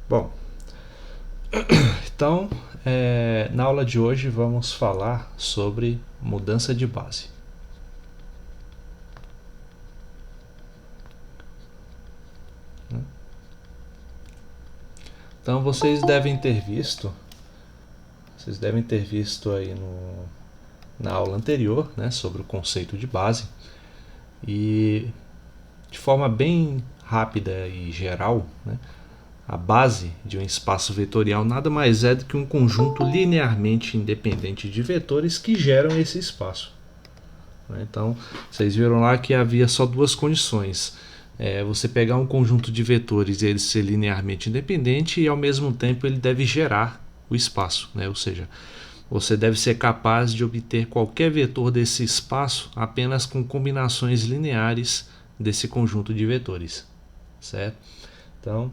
Bom, então na aula de hoje vamos falar sobre mudança de base. Então vocês devem ter visto aí na aula anterior, né, sobre o conceito de base, e de forma bem rápida e geral, né, a base de um espaço vetorial nada mais é do que um conjunto linearmente independente de vetores que geram esse espaço. Então, vocês viram lá que havia só duas condições. Você pegar um conjunto de vetores e ele ser linearmente independente e ao mesmo tempo ele deve gerar o espaço, né? Ou seja, você deve ser capaz de obter qualquer vetor desse espaço apenas com combinações lineares desse conjunto de vetores, certo? Então,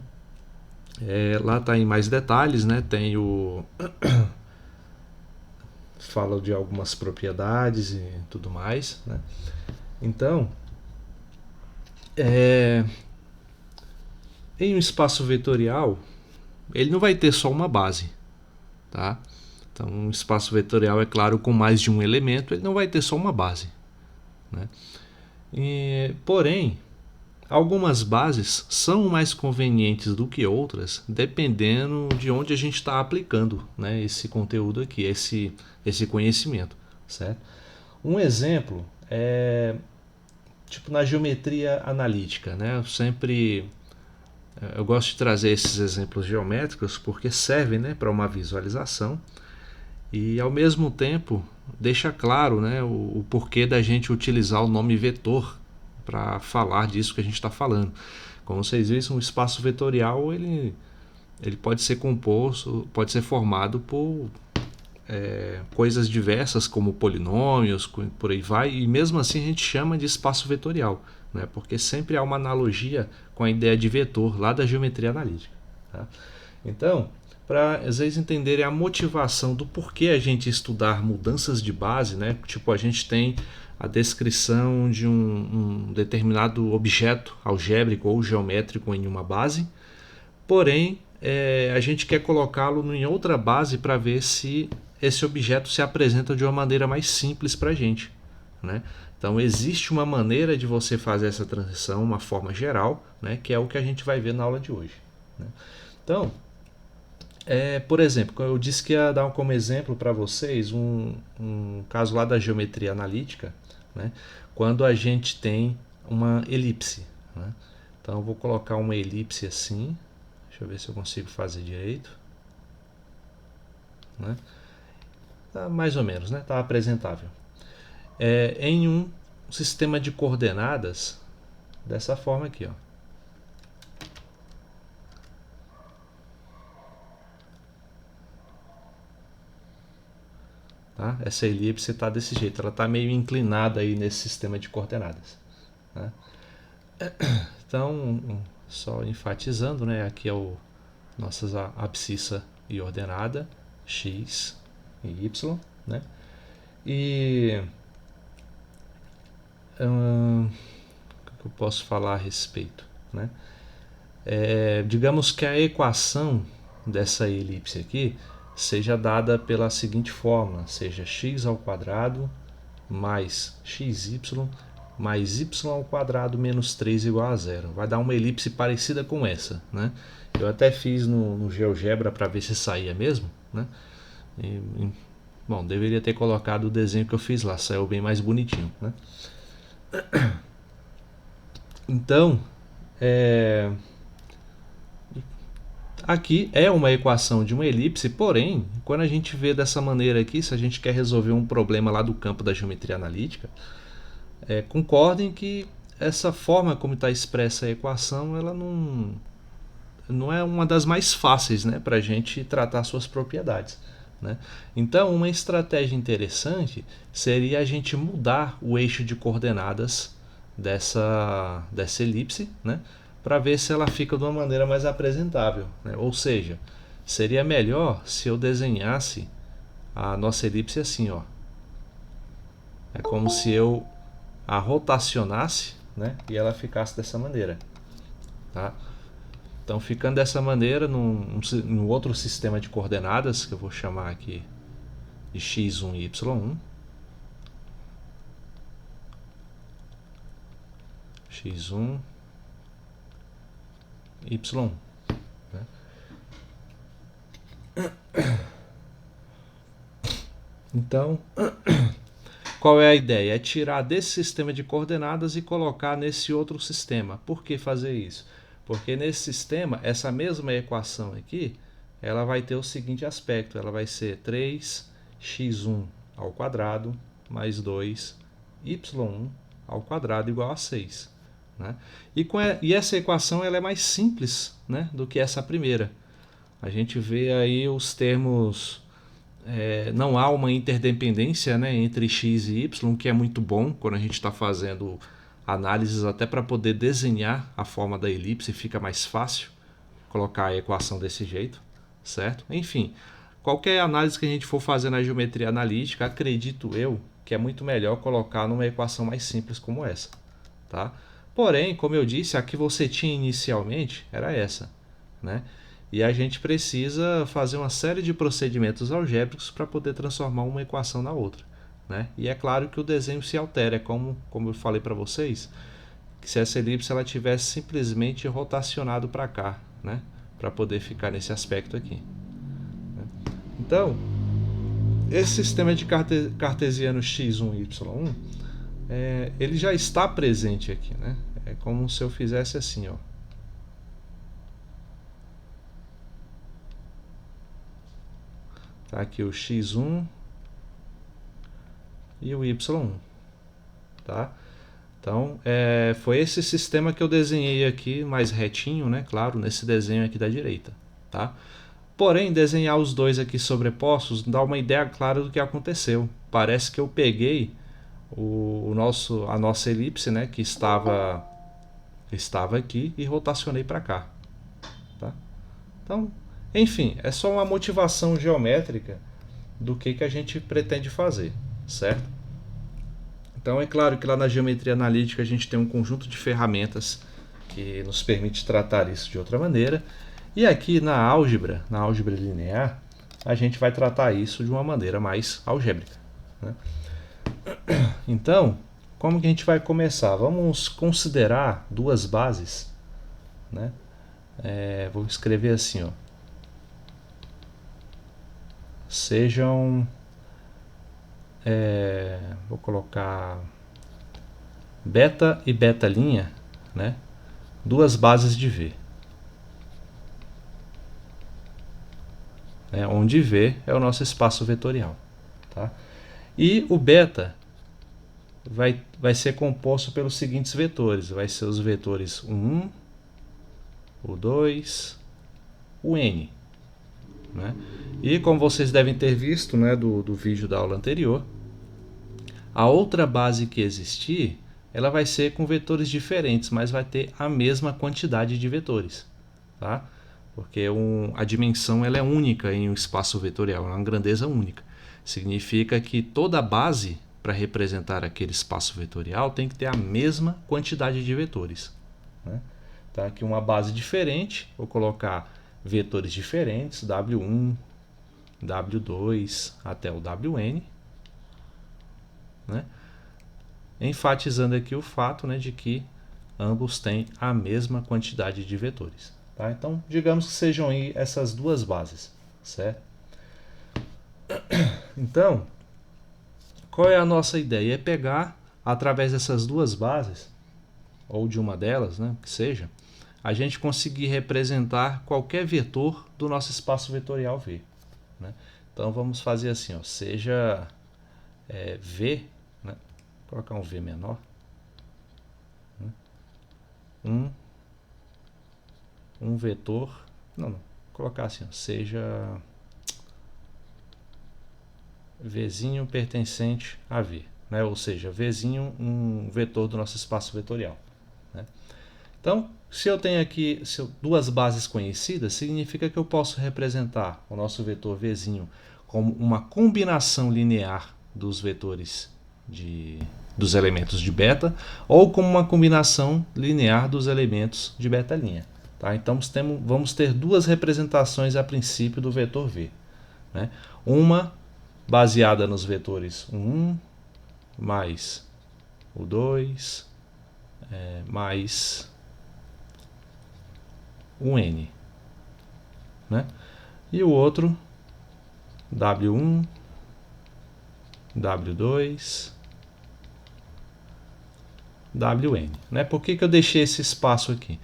lá está em mais detalhes, né? Tem o fala de algumas propriedades e tudo mais, né? Então, em um espaço vetorial, ele não vai ter só uma base, tá? Então, um espaço vetorial, é claro, com mais de um elemento, ele não vai ter só uma base, né? Porém, algumas bases são mais convenientes do que outras, dependendo de onde a gente está aplicando, né, esse conteúdo aqui, esse conhecimento, certo? Um exemplo é tipo na geometria analítica, né? Eu gosto de trazer esses exemplos geométricos porque servem, né, para uma visualização e ao mesmo tempo deixa claro, né, o porquê da gente utilizar o nome vetor para falar disso que a gente está falando. Como vocês viram, um espaço vetorial ele pode ser composto, pode ser formado por coisas diversas como polinômios, por aí vai, e mesmo assim a gente chama de espaço vetorial, né? Porque sempre há uma analogia com a ideia de vetor lá da geometria analítica. Tá? Então, para vocês entenderem a motivação do porquê a gente estudar mudanças de base, né? Tipo, a gente tem a descrição de um determinado objeto algébrico ou geométrico em uma base, porém a gente quer colocá-lo em outra base para ver se esse objeto se apresenta de uma maneira mais simples para a gente, né? Então existe uma maneira de você fazer essa transição, uma forma geral, né, que é o que a gente vai ver na aula de hoje, né? Então, por exemplo, eu disse que ia dar como exemplo para vocês um caso lá da geometria analítica, né, quando a gente tem uma elipse, né? Então eu vou colocar uma elipse assim, deixa eu ver se eu consigo fazer direito, né? Tá mais ou menos, né? Tá apresentável. Em um sistema de coordenadas dessa forma aqui, ó. Tá? Essa elipse está desse jeito, ela está meio inclinada aí nesse sistema de coordenadas, né? Então, só enfatizando, né? Aqui é o nossa abscissa e ordenada x e y, né? E o que eu posso falar a respeito, né? Digamos que a equação dessa elipse aqui seja dada pela seguinte fórmula, seja x ao quadrado mais xy mais y ao quadrado menos 3 igual a zero. Vai dar uma elipse parecida com essa, né? Eu até fiz no GeoGebra para ver se saía mesmo, né? Bom, deveria ter colocado o desenho que eu fiz lá, saiu bem mais bonitinho, né? Então, aqui é uma equação de uma elipse, porém, quando a gente vê dessa maneira aqui, se a gente quer resolver um problema lá do campo da geometria analítica, concordem que essa forma como está expressa a equação, ela não é uma das mais fáceis, né, para a gente tratar suas propriedades, né? Então, uma estratégia interessante seria a gente mudar o eixo de coordenadas dessa elipse, né, para ver se ela fica de uma maneira mais apresentável, né? Ou seja, seria melhor se eu desenhasse a nossa elipse assim, ó. É como se eu a rotacionasse, né, e ela ficasse dessa maneira, tá? Então, ficando dessa maneira, num outro sistema de coordenadas, que eu vou chamar aqui de x1 e y1, x1, y1. Né? Então, qual é a ideia? É tirar desse sistema de coordenadas e colocar nesse outro sistema. Por que fazer isso? Porque nesse sistema, essa mesma equação aqui, ela vai ter o seguinte aspecto. Ela vai ser 3x1 ao quadrado mais 2y1 ao quadrado igual a 6. Né? E essa equação ela é mais simples, né, do que essa primeira. A gente vê aí os termos... não há uma interdependência, né, entre x e y, que é muito bom quando a gente está fazendo análises até para poder desenhar a forma da elipse, fica mais fácil colocar a equação desse jeito, certo? Enfim, qualquer análise que a gente for fazer na geometria analítica, acredito eu que é muito melhor colocar numa equação mais simples como essa, tá? Porém, como eu disse, a que você tinha inicialmente era essa, né? E a gente precisa fazer uma série de procedimentos algébricos para poder transformar uma equação na outra, né? E é claro que o desenho se altera, como eu falei para vocês, que se essa elipse ela tivesse simplesmente rotacionado para cá, né? Para poder ficar nesse aspecto aqui. Então, esse sistema de cartesiano x1 e y1, ele já está presente aqui, né? É como se eu fizesse assim, ó. Tá aqui o x1 e o y1, tá? Então, foi esse sistema que eu desenhei aqui, mais retinho, né? Claro, nesse desenho aqui da direita, tá? Porém, desenhar os dois aqui sobrepostos dá uma ideia clara do que aconteceu. Parece que eu peguei a nossa elipse, né? Que estava aqui e rotacionei para cá, tá? Então, enfim, é só uma motivação geométrica do que a gente pretende fazer, certo? Então é claro que lá na geometria analítica a gente tem um conjunto de ferramentas que nos permite tratar isso de outra maneira. E aqui na álgebra linear, a gente vai tratar isso de uma maneira mais algébrica, né? Então, como que a gente vai começar? Vamos considerar duas bases, né? Vou escrever assim, ó. Sejam, vou colocar beta e beta', né? Duas bases de V, né? Onde V é o nosso espaço vetorial, tá? E o beta vai ser composto pelos seguintes vetores. Vai ser os vetores o 1, o 2, o n, né? E como vocês devem ter visto, né, do vídeo da aula anterior, a outra base que existir, ela vai ser com vetores diferentes, mas vai ter a mesma quantidade de vetores, tá? Porque a dimensão ela é única em um espaço vetorial, é uma grandeza única. Significa que toda base para representar aquele espaço vetorial tem que ter a mesma quantidade de vetores, né? Tá aqui uma base diferente, vou colocar vetores diferentes, W1, W2 até o Wn, né? Enfatizando aqui o fato, né, de que ambos têm a mesma quantidade de vetores, tá? Então, digamos que sejam aí essas duas bases, certo? Então, qual é a nossa ideia? É pegar, através dessas duas bases, ou de uma delas, né, que seja, a gente conseguir representar qualquer vetor do nosso espaço vetorial V, né? Então vamos fazer assim, ó, seja V, né, vou colocar um V menor, né, um vetor, não, colocar assim, ó, seja Vzinho pertencente a V, né, ou seja, Vzinho um vetor do nosso espaço vetorial, né? Então, se eu tenho aqui duas bases conhecidas, significa que eu posso representar o nosso vetor Vzinho como uma combinação linear dos vetores dos elementos de beta, ou como uma combinação linear dos elementos de beta', Tá? Então vamos ter duas representações a princípio do vetor v. Né? Uma baseada nos vetores o 1 mais o 2 mais o n. Né? E o outro W1, W2, Wn. Né? Por que eu deixei esse espaço aqui?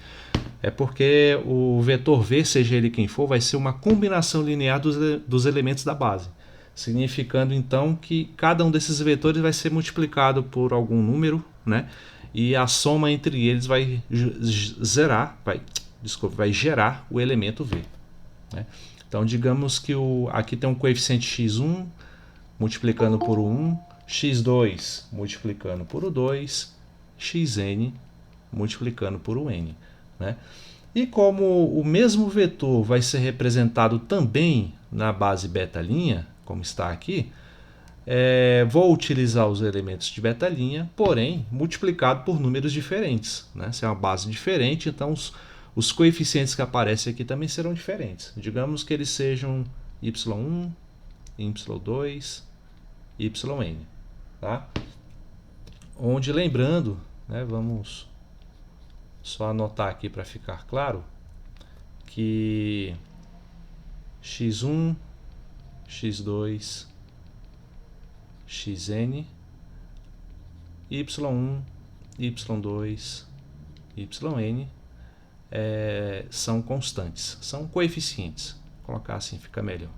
É porque o vetor v, seja ele quem for, vai ser uma combinação linear dos elementos da base, significando então que cada um desses vetores vai ser multiplicado por algum número, né? E a soma entre eles vai gerar o elemento v. Né? Então digamos que aqui tem um coeficiente x1 multiplicando por o 1, x2 multiplicando por o 2, xn multiplicando por o n. Né? E como o mesmo vetor vai ser representado também na base beta', como está aqui, vou utilizar os elementos de beta', porém multiplicado por números diferentes. Né? Se é uma base diferente, então os coeficientes que aparecem aqui também serão diferentes. Digamos que eles sejam y1, y2, yn. Tá? Onde, lembrando, né, vamos só anotar aqui para ficar claro, que x1, x2, xn, y1, y2, yn são constantes, são coeficientes. Vou colocar assim, fica melhor.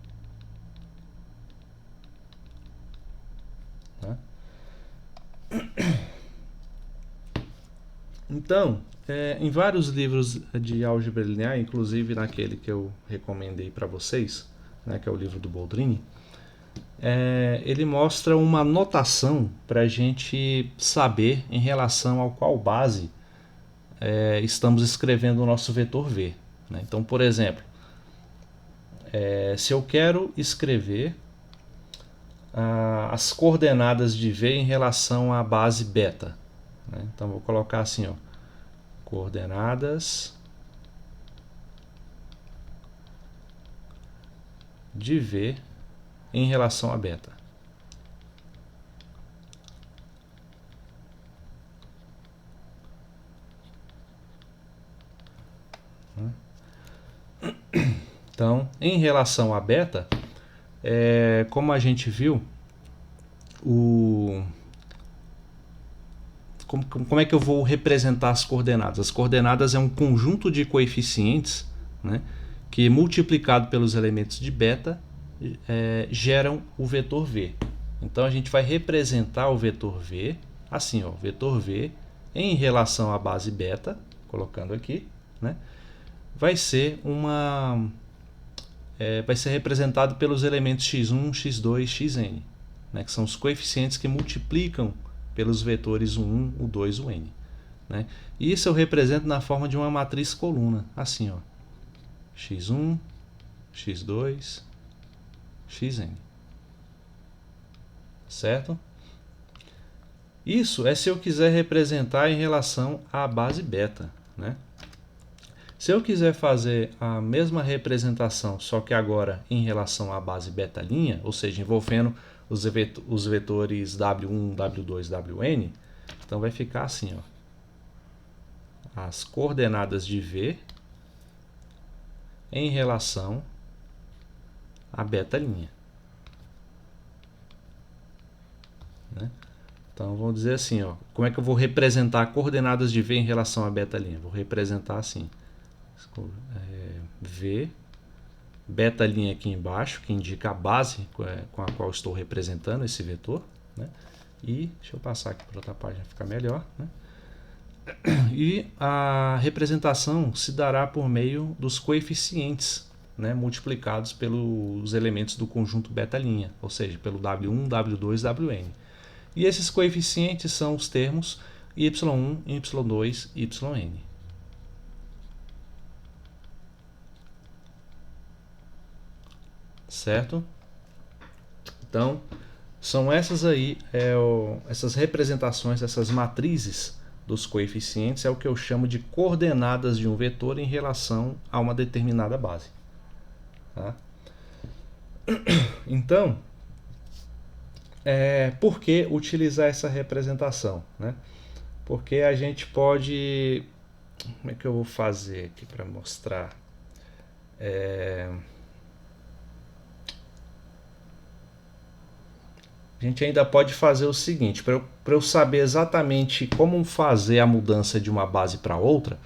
Tá? Então, em vários livros de álgebra linear, inclusive naquele que eu recomendei para vocês, né, que é o livro do Boldrini, ele mostra uma notação para a gente saber em relação ao qual base estamos escrevendo o nosso vetor v. Né? Então, por exemplo, se eu quero escrever as coordenadas de v em relação à base beta, né? Então vou colocar assim, ó, coordenadas de v em relação a beta. Então, em relação a beta, como a gente viu, como é que eu vou representar as coordenadas? As coordenadas é um conjunto de coeficientes, né, que multiplicado pelos elementos de beta geram o vetor v. Então a gente vai representar o vetor v assim, ó, vetor v em relação à base beta, colocando aqui, né, vai ser representado pelos elementos x1, x2, xn, né, que são os coeficientes que multiplicam pelos vetores o 1, o 2 e o n. Né? E isso eu represento na forma de uma matriz coluna, assim, ó, x1, x2, xn. Certo? Isso é se eu quiser representar em relação à base beta. Né? Se eu quiser fazer a mesma representação, só que agora em relação à base beta', ou seja, envolvendo os vetores W1, W2, Wn, então vai ficar assim, ó, as coordenadas de V em relação à beta'. Né? Então vamos dizer assim, ó, como é que eu vou representar coordenadas de V em relação à beta'? Vou representar assim, V, beta' aqui embaixo, que indica a base com a qual estou representando esse vetor, né? E deixa eu passar aqui para outra página ficar melhor, né? E a representação se dará por meio dos coeficientes, né, multiplicados pelos elementos do conjunto beta', ou seja, pelo W1, W2, Wn. E esses coeficientes são os termos y1, y2, yn. Certo? Então, são essas aí, essas representações, essas matrizes dos coeficientes é o que eu chamo de coordenadas de um vetor em relação a uma determinada base. Tá? Então, por que utilizar essa representação, né? Porque a gente pode... Como é que eu vou fazer aqui para mostrar? A gente ainda pode fazer o seguinte, para eu saber exatamente como fazer a mudança de uma base para outra,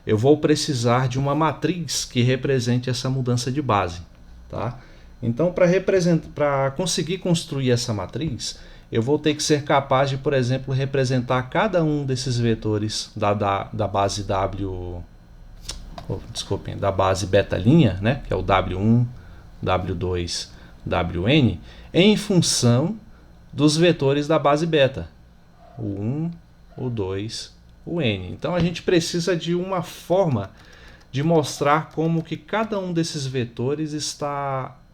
eu vou precisar de uma matriz que represente essa mudança de base. Tá? Então, para conseguir construir essa matriz, eu vou ter que ser capaz de, por exemplo, representar cada um desses vetores da base da base beta linha, né, que é o W1, W2, Wn, em função dos vetores da base beta, o 1, o 2, o n. Então a gente precisa de uma forma de mostrar como que cada um desses vetores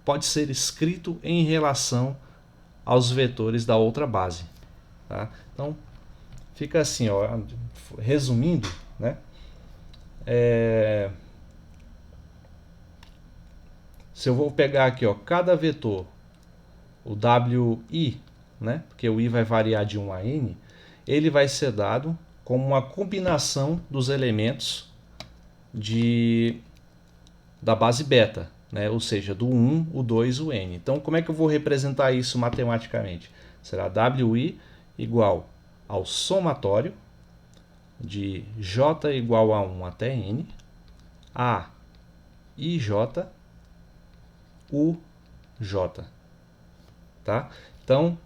pode ser escrito em relação aos vetores da outra base. Tá? Então fica assim, ó, resumindo, né? Se eu vou pegar aqui, ó, cada vetor, o Wi, né, porque o i vai variar de 1 a n, ele vai ser dado como uma combinação dos elementos da base beta, né, ou seja, do 1, o 2, o n. Então, como é que eu vou representar isso matematicamente? Será Wi igual ao somatório de j igual a 1 até n, a ij, uj. Tá? Então,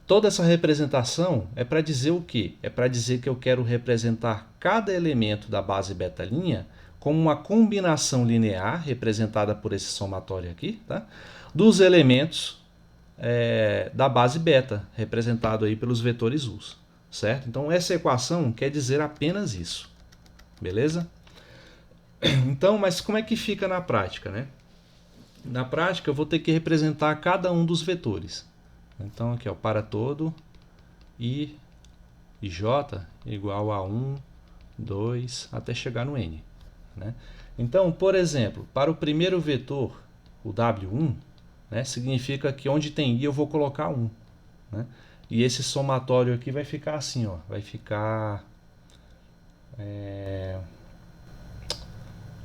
toda essa representação é para dizer o quê? É para dizer que eu quero representar cada elemento da base beta linha como uma combinação linear, representada por esse somatório aqui, tá? Dos elementos da base beta, representado aí pelos vetores u, certo? Então, essa equação quer dizer apenas isso, beleza? Então, mas como é que fica na prática, né? Na prática, eu vou ter que representar cada um dos vetores. Então, aqui, ó, para todo i e j igual a 1, 2, até chegar no n. Né? Então, por exemplo, para o primeiro vetor, o W1, né, significa que onde tem i eu vou colocar 1. Né? E esse somatório aqui vai ficar assim, ó, vai ficar...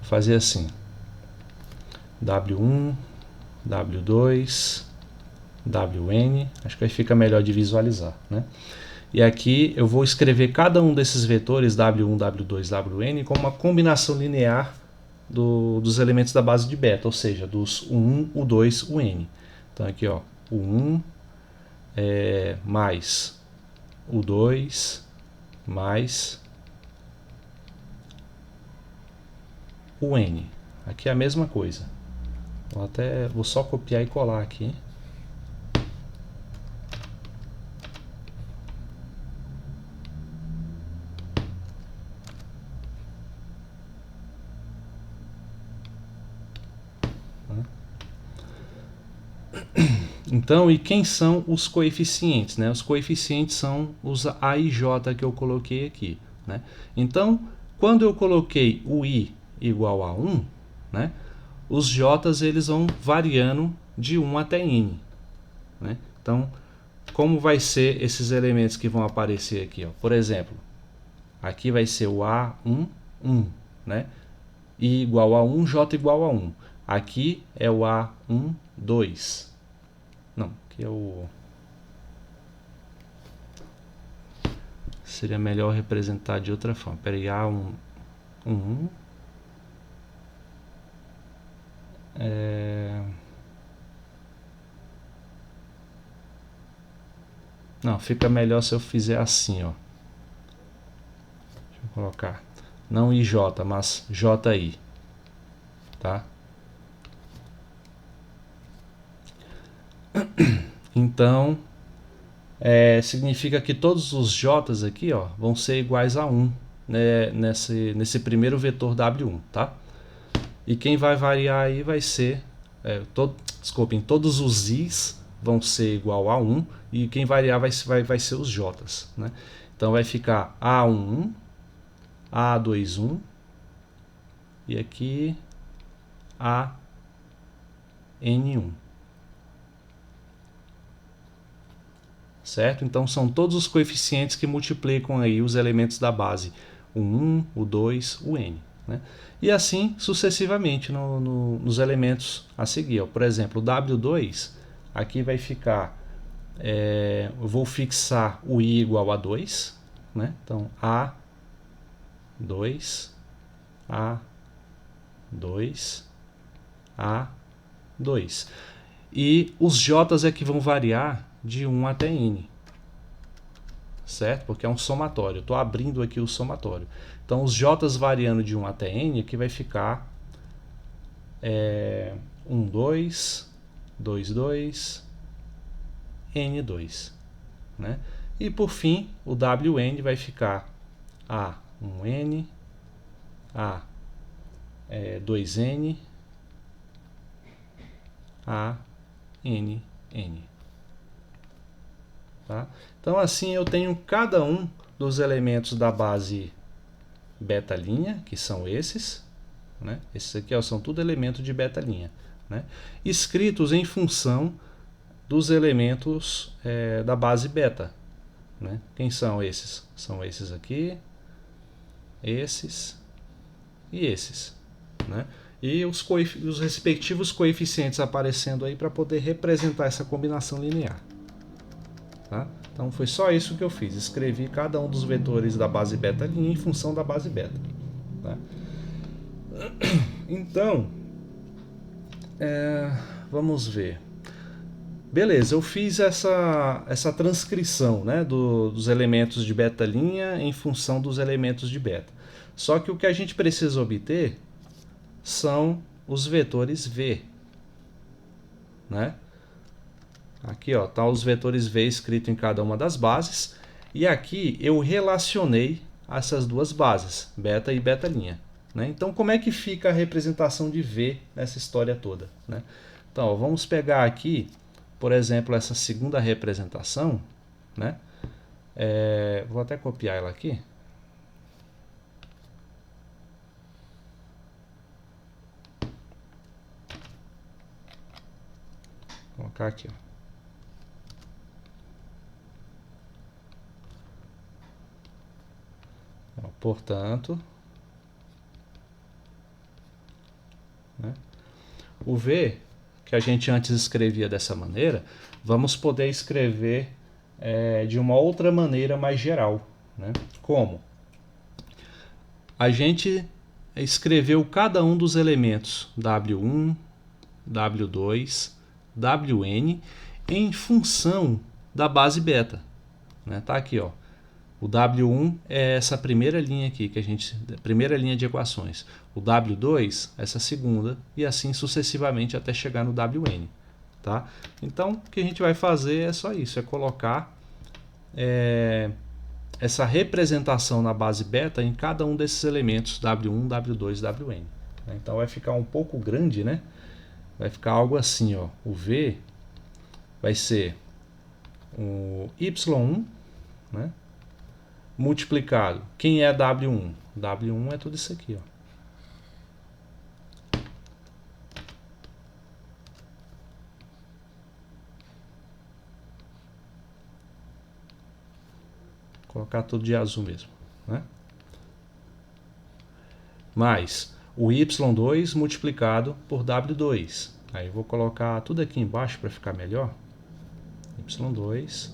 fazer assim. W1, W2, Wn, acho que aí fica melhor de visualizar, né? E aqui eu vou escrever cada um desses vetores W1, W2, Wn como uma combinação linear dos elementos da base de beta, ou seja, dos U1, U2, Un. Então aqui, ó, U1 mais U2 mais UN. Aqui é a mesma coisa. Vou só copiar e colar aqui. Então, e quem são os coeficientes? Né? Os coeficientes são os a e j que eu coloquei aqui. Né? Então, quando eu coloquei o i igual a 1, né, os j's eles vão variando de 1 até n. Né? Então, como vai ser esses elementos que vão aparecer aqui? Ó? Por exemplo, aqui vai ser o A1, 1. Né? I igual a 1, J igual a 1. Aqui é o A1, 2. Não, aqui é o... Seria melhor representar de outra forma. Espera aí, A1, 1. Não, fica melhor se eu fizer assim, ó. Deixa eu colocar. Não IJ, mas JI. Tá? Então, significa que todos os J's aqui, ó, vão ser iguais a 1, né, nesse primeiro vetor W1, tá? E quem vai variar aí vai ser, desculpem, todos os I's vão ser igual a 1 e quem variar vai ser os J's, né? Então vai ficar A11, A21 e aqui AN1. Certo? Então são todos os coeficientes que multiplicam aí os elementos da base, o 1, o 2, o n. Né? E assim sucessivamente nos elementos a seguir. Ó. Por exemplo, o W2, aqui vai ficar, eu vou fixar o i igual a 2, né? Então A2, A2, A2. E os J's é que vão variar de 1 até n, certo? Porque é um somatório. Estou abrindo aqui o somatório. Então, os J's variando de 1 até n, aqui vai ficar 1, 2, 2, 2, n2. Né? E, por fim, o wn vai ficar A1n, A2n, ANN. Tá? Então assim eu tenho cada um dos elementos da base beta-linha, que são esses, né? Esses aqui são tudo elementos de beta-linha, né? Escritos em função dos elementos da base beta. Né? Quem são esses? São esses aqui, esses e esses. Né? E os respectivos coeficientes aparecendo aí para poder representar essa combinação linear. Tá? Então foi só isso que eu fiz, escrevi cada um dos vetores da base beta em função da base beta. Tá? Então, vamos ver. Beleza, eu fiz essa transcrição, né, dos elementos de beta linha em função dos elementos de beta. Só que o que a gente precisa obter são os vetores V. Né? Aqui tá os vetores V escrito em cada uma das bases. E aqui eu relacionei essas duas bases, beta e beta'. Né? Então como é que fica a representação de V nessa história toda? Né? Então vamos pegar aqui, por exemplo, essa segunda representação. Né? Vou até copiar ela aqui. Vou colocar aqui. Portanto, né, o V, que a gente antes escrevia dessa maneira, vamos poder escrever de uma outra maneira mais geral. Né? Como? A gente escreveu cada um dos elementos W1, W2, Wn em função da base beta. Né? Tá aqui, ó. O W1 é essa primeira linha aqui, primeira linha de equações. O W2, essa segunda, e assim sucessivamente até chegar no Wn. Tá? Então, o que a gente vai fazer é só isso, é colocar essa representação na base beta em cada um desses elementos, W1, W2, Wn. Então vai ficar um pouco grande, né? Vai ficar algo assim, ó. O V vai ser o Y1, né? Multiplicado. Quem é W1? W1 é tudo isso aqui, ó. Vou colocar tudo de azul mesmo, né? Mais o Y2 multiplicado por W2. Aí eu vou colocar tudo aqui embaixo para ficar melhor. Y2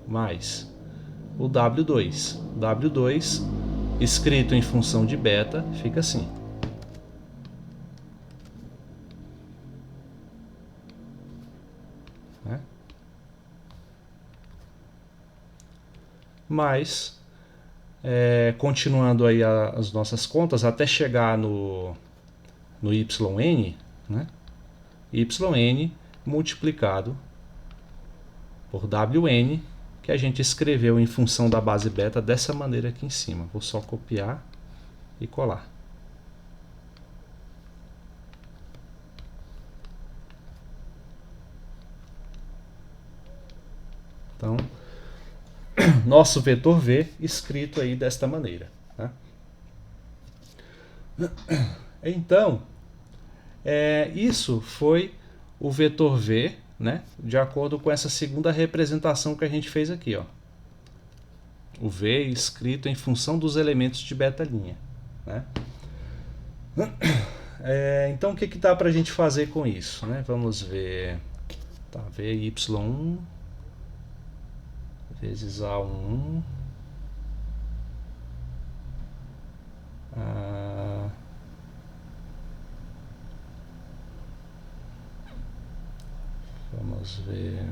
mais o W2. W2 escrito em função de beta fica assim. Né? Mais, continuando aí as nossas contas, até chegar no YN, né? YN multiplicado por WN, que a gente escreveu em função da base beta dessa maneira aqui em cima. Vou só copiar e colar. Então, nosso vetor V escrito aí desta maneira. Tá? Então, isso foi o vetor V, né, de acordo com essa segunda representação que a gente fez aqui. Ó. O V escrito em função dos elementos de beta-linha. Né? Então, o que dá para a gente fazer com isso? Né? Vamos ver. Tá, V y1 vezes A11. Vamos ver.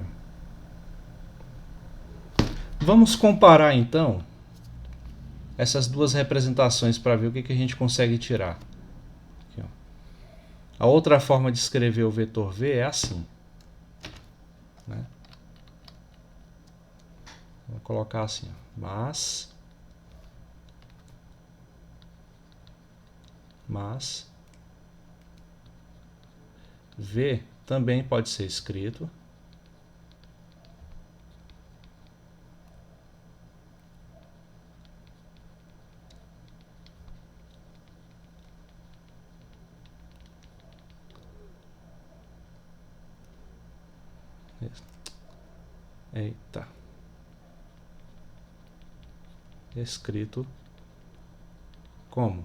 Vamos comparar então essas duas representações para ver o que a gente consegue tirar. Aqui, ó. A outra forma de escrever o vetor V é assim. Né? Vou colocar assim, ó. Mas V também pode ser escrito escrito como?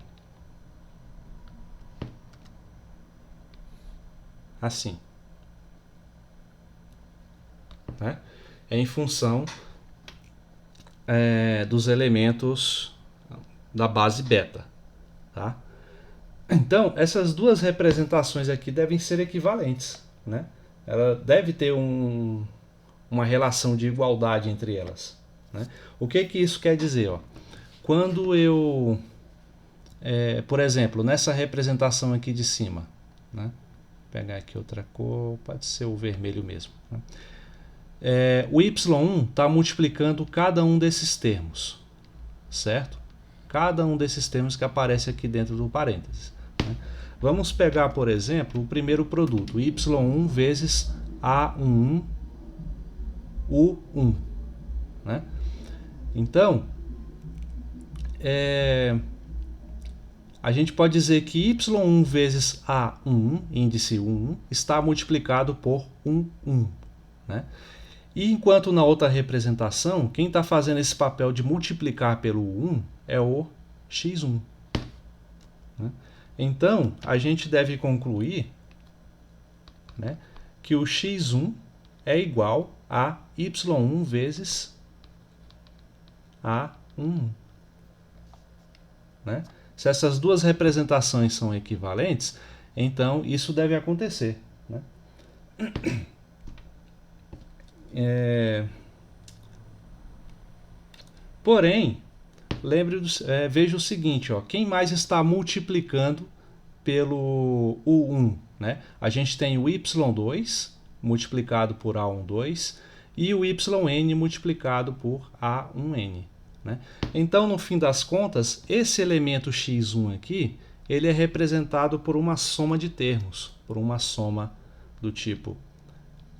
Assim. Né? Em função dos elementos da base beta. Tá? Então, essas duas representações aqui devem ser equivalentes. Né? Ela deve ter uma relação de igualdade entre elas. Né? O que isso quer dizer? Ó? Quando eu, por exemplo, nessa representação aqui de cima, né? Vou pegar aqui outra cor, pode ser o vermelho mesmo. Né? O y1 está multiplicando cada um desses termos, certo? Cada um desses termos que aparece aqui dentro do parênteses. Né? Vamos pegar, por exemplo, o primeiro produto, y1 vezes A11 U1. Né? Então, a gente pode dizer que y1 vezes A11, índice 1, está multiplicado por 1. Né? E enquanto na outra representação, quem está fazendo esse papel de multiplicar pelo 1 é o x1. Né? Então, a gente deve concluir, né, que o x1 é igual a y1 vezes A11. Né? Se essas duas representações são equivalentes, então isso deve acontecer. Né? Porém, veja o seguinte, ó, quem mais está multiplicando pelo U1? Né? A gente tem o y2 multiplicado por A12 e o yn multiplicado por A1n. Né? Então, no fim das contas, esse elemento x1 aqui, ele é representado por uma soma de termos, por uma soma do tipo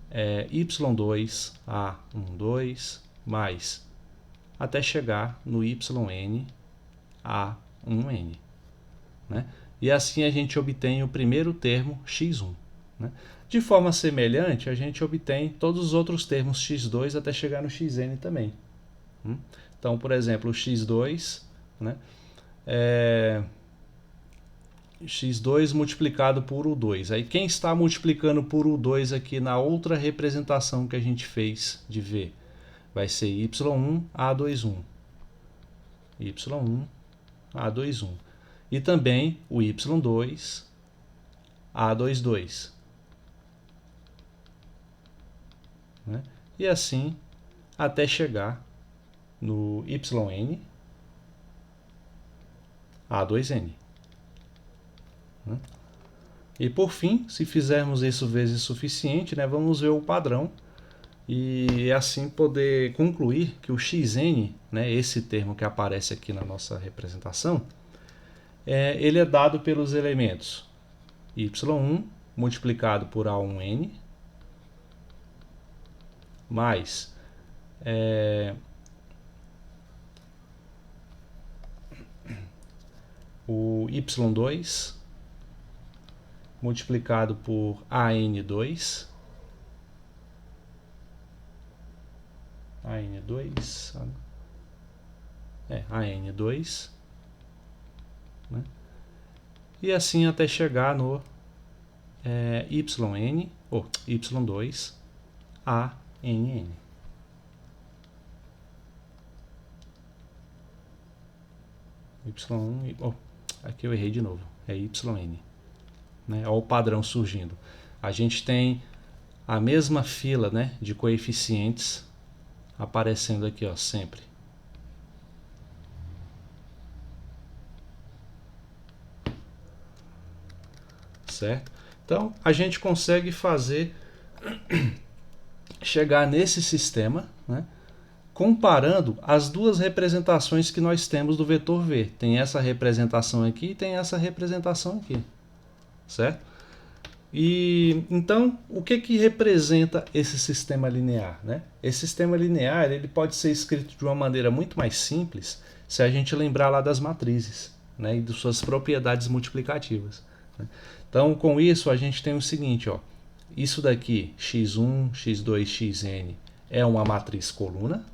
y2 A12 mais até chegar no yn A1n. Né? E assim a gente obtém o primeiro termo x1. Né? De forma semelhante, a gente obtém todos os outros termos x2 até chegar no xn também. Então, por exemplo, o x2, né, x2 multiplicado por U2. Aí quem está multiplicando por U2 aqui na outra representação que a gente fez de V? Vai ser y1 A21. y1 A21. E também o y2 A22. Né? E assim até chegar no yn A2n. Né? E por fim, se fizermos isso vezes suficiente, né, vamos ver o padrão e assim poder concluir que o xn, né, esse termo que aparece aqui na nossa representação, ele é dado pelos elementos y1 multiplicado por A1n mais o Y2 multiplicado por AN2, AN2, né? E assim até chegar no YN, ou Y2 ANN. Y1, aqui eu errei de novo, é YN, né? Olha o padrão surgindo. A gente tem a mesma fila, né, de coeficientes aparecendo aqui, ó, sempre. Certo? Então, a gente consegue chegar nesse sistema, né, comparando as duas representações que nós temos do vetor V. Tem essa representação aqui e tem essa representação aqui. Certo? E então, o que representa esse sistema linear, né? Esse sistema linear ele pode ser escrito de uma maneira muito mais simples se a gente lembrar lá das matrizes, né, e de suas propriedades multiplicativas, né? Então, com isso, a gente tem o seguinte, ó, isso daqui, x1, x2, xn, é uma matriz coluna.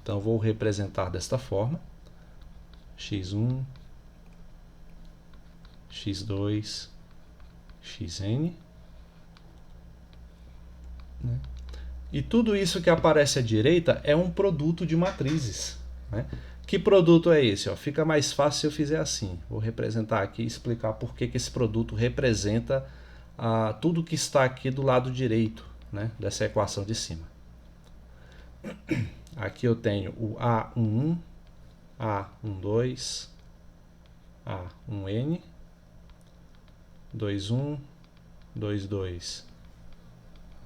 Então, eu vou representar desta forma, x1, x2, xn, né? E tudo isso que aparece à direita é um produto de matrizes, né? Que produto é esse? Ó, fica mais fácil se eu fizer assim. Vou representar aqui e explicar por que esse produto representa tudo que está aqui do lado direito, né, dessa equação de cima. Aqui eu tenho o A11, A12, A1N, 21, 22,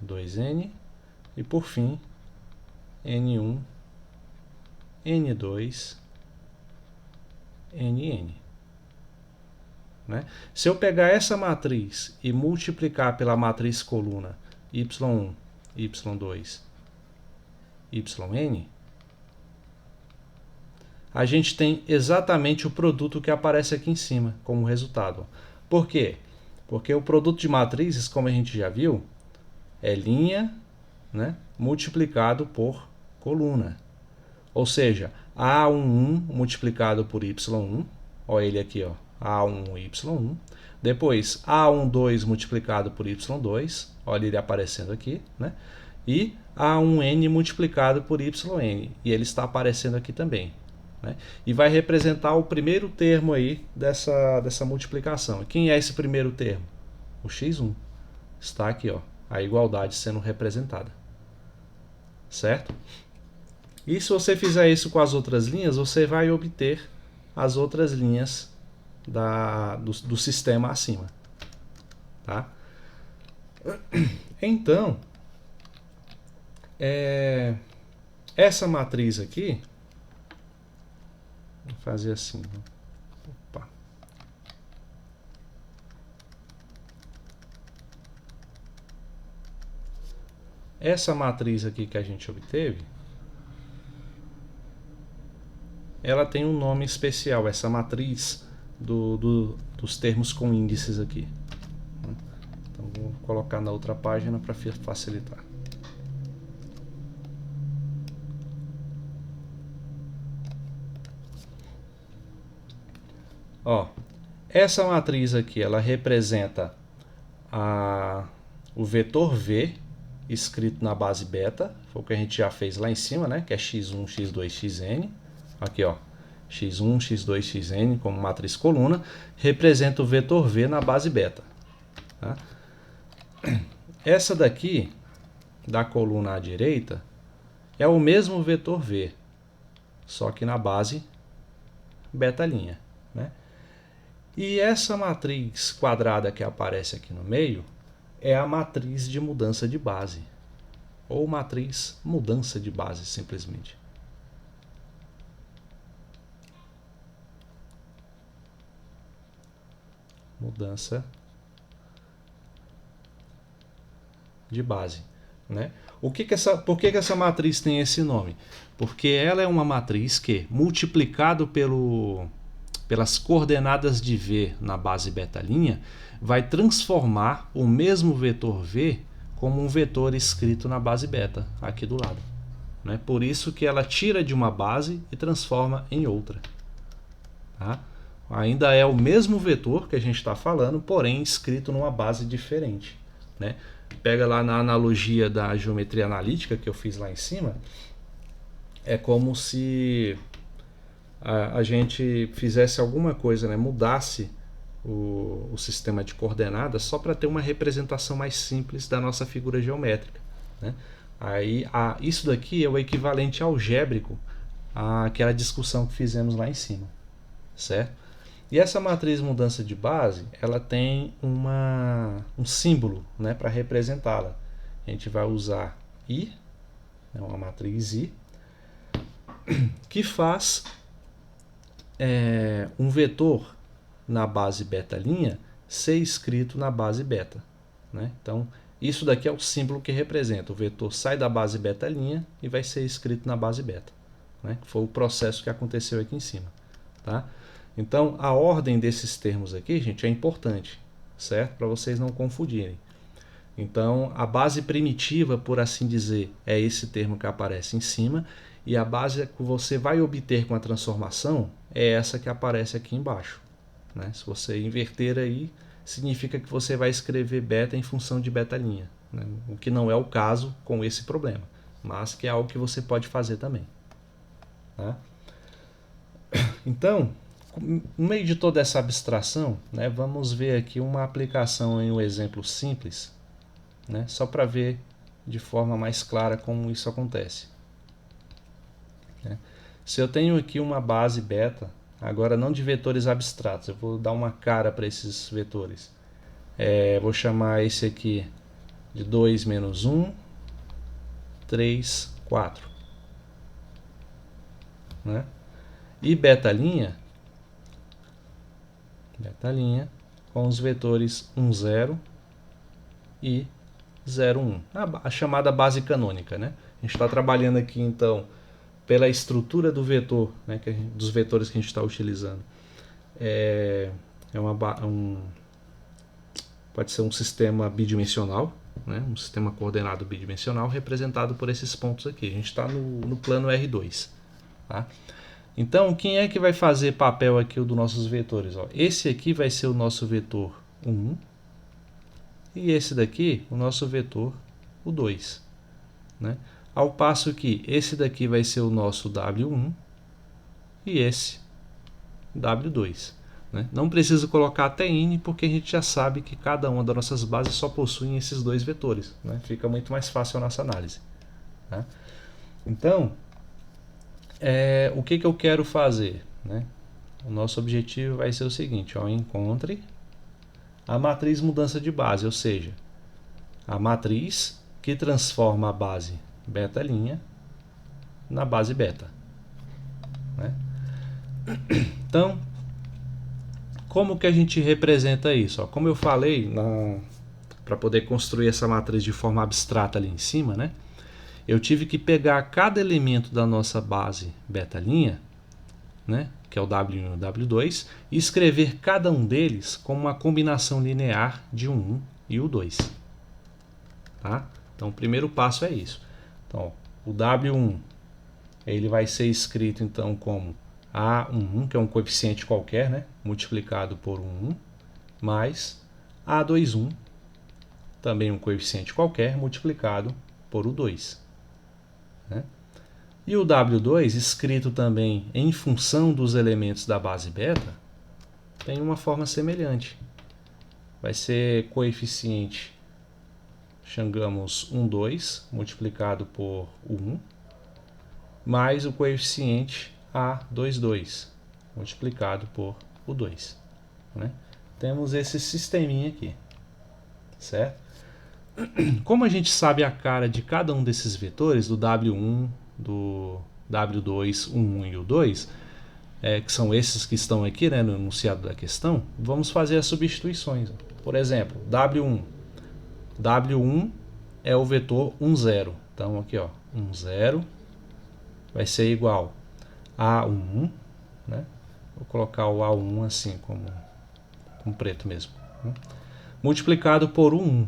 2N e por fim N1, N2, NN. Né? Se eu pegar essa matriz e multiplicar pela matriz coluna Y1, Y2, YN, a gente tem exatamente o produto que aparece aqui em cima como resultado. Por quê? Porque o produto de matrizes, como a gente já viu, é linha, né, multiplicado por coluna. Ou seja, A11 multiplicado por Y1, olha ele aqui, ó, A1, Y1. Depois, A12 multiplicado por Y2, olha ele aparecendo aqui, né? E A1N multiplicado por YN, e ele está aparecendo aqui também, né? E vai representar o primeiro termo aí dessa multiplicação. Quem é esse primeiro termo? O x1. Está aqui, ó, a igualdade sendo representada. Certo? E se você fizer isso com as outras linhas, você vai obter as outras linhas do sistema acima. Tá? Então, essa matriz aqui, vou fazer assim. Opa. Essa matriz aqui que a gente obteve, ela tem um nome especial, essa matriz dos termos com índices aqui. Então vou colocar na outra página para facilitar. Ó, essa matriz aqui, ela representa o vetor V escrito na base beta, foi o que a gente já fez lá em cima, né? Que é x1, x2, xn. Aqui, ó, x1, x2, xn como matriz coluna, representa o vetor V na base beta. Tá? Essa daqui, da coluna à direita, é o mesmo vetor V, só que na base beta linha, né? E essa matriz quadrada que aparece aqui no meio é a matriz de mudança de base, ou matriz mudança de base, simplesmente. Mudança de base, né? Por que essa matriz tem esse nome? Porque ela é uma matriz que, multiplicado pelas coordenadas de V na base beta', vai transformar o mesmo vetor V como um vetor escrito na base beta, aqui do lado. Né? Por isso que ela tira de uma base e transforma em outra. Tá? Ainda é o mesmo vetor que a gente está falando, porém escrito numa base diferente. Né? Pega lá na analogia da geometria analítica que eu fiz lá em cima, é como se a gente fizesse alguma coisa, né? Mudasse o sistema de coordenadas só para ter uma representação mais simples da nossa figura geométrica. Né? Aí, isso daqui é o equivalente algébrico àquela discussão que fizemos lá em cima. Certo? E essa matriz mudança de base, ela tem um símbolo, né, para representá-la. A gente vai usar I, uma matriz I, que faz um vetor na base beta' ser escrito na base beta. Né? Então, isso daqui é o símbolo que representa. O vetor sai da base beta' e vai ser escrito na base beta. Né? Foi o processo que aconteceu aqui em cima. Tá? Então, a ordem desses termos aqui, gente, é importante, certo? Para vocês não confundirem. Então, a base primitiva, por assim dizer, é esse termo que aparece em cima, e a base que você vai obter com a transformação é essa que aparece aqui embaixo. Né? Se você inverter aí, significa que você vai escrever beta em função de beta', né? O que não é o caso com esse problema, mas que é algo que você pode fazer também. Tá? Então, no meio de toda essa abstração, né, vamos ver aqui uma aplicação em um exemplo simples, né, só para ver de forma mais clara como isso acontece. Né? Se eu tenho aqui uma base beta, agora não de vetores abstratos, eu vou dar uma cara para esses vetores. Vou chamar esse aqui de 2, menos 1, 3, 4. Né? E beta', com os vetores 1, 0 e 0, 1. A chamada base canônica. Né? A gente está trabalhando aqui, então, pela estrutura do vetor, né, dos vetores que a gente está utilizando. Pode ser um sistema bidimensional, né, um sistema coordenado bidimensional representado por esses pontos aqui. A gente está no plano R2. Tá? Então, quem é que vai fazer papel aqui dos nossos vetores? Ó, esse aqui vai ser o nosso vetor 1 e esse daqui o nosso vetor o 2. Né? Ao passo que esse daqui vai ser o nosso W1 e esse W2. Né? Não preciso colocar até IN, porque a gente já sabe que cada uma das nossas bases só possui esses dois vetores. Né? Fica muito mais fácil a nossa análise. Tá? Então, o que eu quero fazer? Né? O nosso objetivo vai ser o seguinte: ó, encontre a matriz mudança de base, ou seja, a matriz que transforma a base beta' na base beta. Né? Então, como que a gente representa isso? Ó, como eu falei, para poder construir essa matriz de forma abstrata ali em cima, né? Eu tive que pegar cada elemento da nossa base beta', né, que é o W1 e o W2, e escrever cada um deles como uma combinação linear de um 1 e o 2. Tá? Então, o primeiro passo é isso. Então, o W1 ele vai ser escrito então como A11, que é um coeficiente qualquer, né, multiplicado por 1, mais A21, também um coeficiente qualquer, multiplicado por o 2. Né? E o W2, escrito também em função dos elementos da base beta, tem uma forma semelhante. Vai ser coeficiente, chamamos 1, 2, multiplicado por 1, mais o coeficiente A22, multiplicado por o 2. Né? Temos esse sisteminha aqui, certo? Como a gente sabe a cara de cada um desses vetores, do W1, do W2, o 1 e o 2, que são esses que estão aqui, né, no enunciado da questão, vamos fazer as substituições. Por exemplo, W1. W1 é o vetor 1, 0. Então aqui, ó, 1, 0 vai ser igual a 1, né? Vou colocar o A1 assim, como com preto mesmo. Né? Multiplicado por o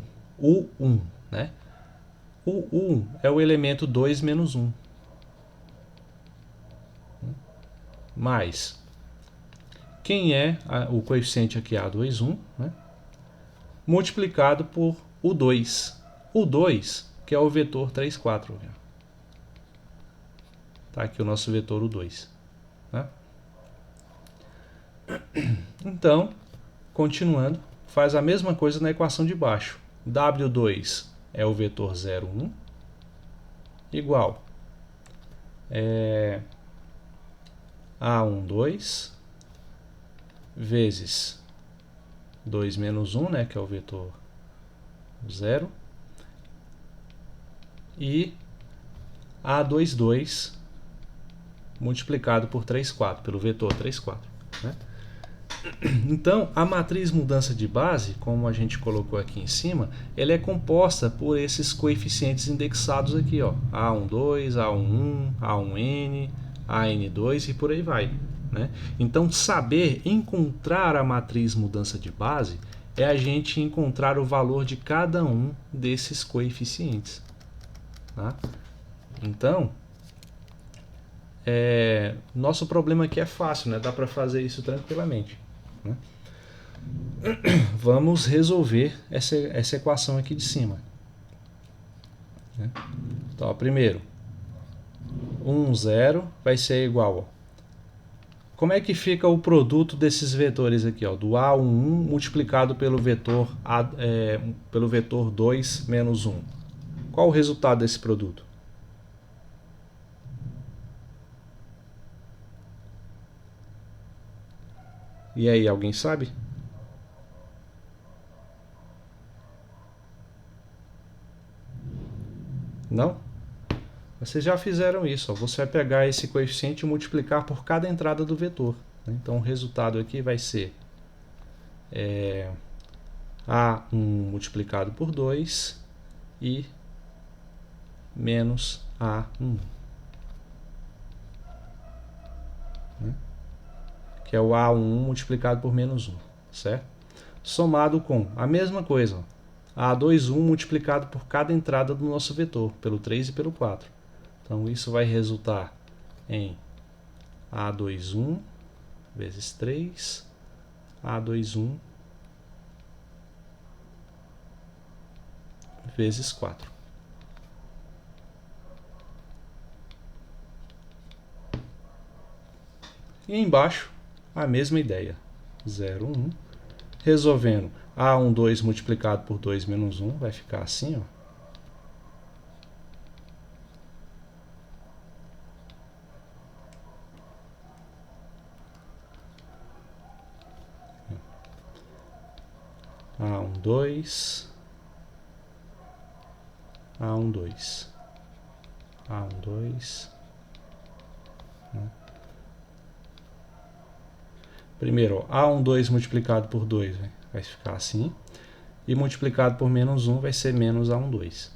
1, né? O 1 é o elemento 2 menos 1. Mais. Quem é o coeficiente aqui A2, 1, né? Multiplicado por o 2. O 2, que é o vetor 3, 4. Tá aqui o nosso vetor, o 2. Né? Então, continuando, faz a mesma coisa na equação de baixo. W2 é o vetor 0, 1, igual A1, 2, vezes 2 menos 1, né, que é o vetor 0, e A2, 2 multiplicado por 3, 4, pelo vetor 3, 4. Né? Então, a matriz mudança de base, como a gente colocou aqui em cima, ela é composta por esses coeficientes indexados aqui, ó, A12, A11, A1n, AN2 e por aí vai. Né? Então, saber encontrar a matriz mudança de base é a gente encontrar o valor de cada um desses coeficientes. Tá? Então, nosso problema aqui é fácil, né? Dá para fazer isso tranquilamente. Né? Vamos resolver essa equação aqui de cima. Né? Então, ó, primeiro, 1, 0 vai ser igual. Ó. Como é que fica o produto desses vetores aqui? Ó, do A1 multiplicado pelo vetor, pelo vetor 2 menos 1. Qual o resultado desse produto? E aí, alguém sabe? Não? Vocês já fizeram isso. Ó. Você vai pegar esse coeficiente e multiplicar por cada entrada do vetor. Né? Então, o resultado aqui vai ser A1 multiplicado por 2 e menos A1. Né? Que é o A1 multiplicado por menos 1. Certo? Somado com a mesma coisa. Ó. A21 multiplicado por cada entrada do nosso vetor, pelo 3 e pelo 4. Então, isso vai resultar em A21 vezes 3, A21 vezes 4. E embaixo, a mesma ideia. 0, 1. Resolvendo, A1, 2 multiplicado por 2 menos 1 vai ficar assim, ó. A1, 2, A1, 2, A1, 2. Né? Primeiro, ó, A1, 2 multiplicado por 2 vai ficar assim. E multiplicado por menos 1 vai ser menos A1, 2.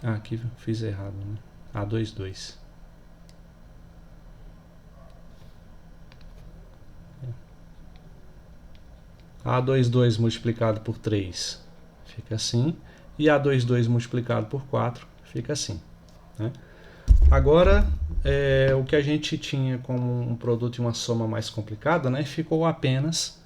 Aqui fiz errado, né? A2, 2. A2, 2 multiplicado por 3 fica assim. E A2, 2 multiplicado por 4 fica assim. Né? Agora, o que a gente tinha como um produto e uma soma mais complicada, né, ficou apenas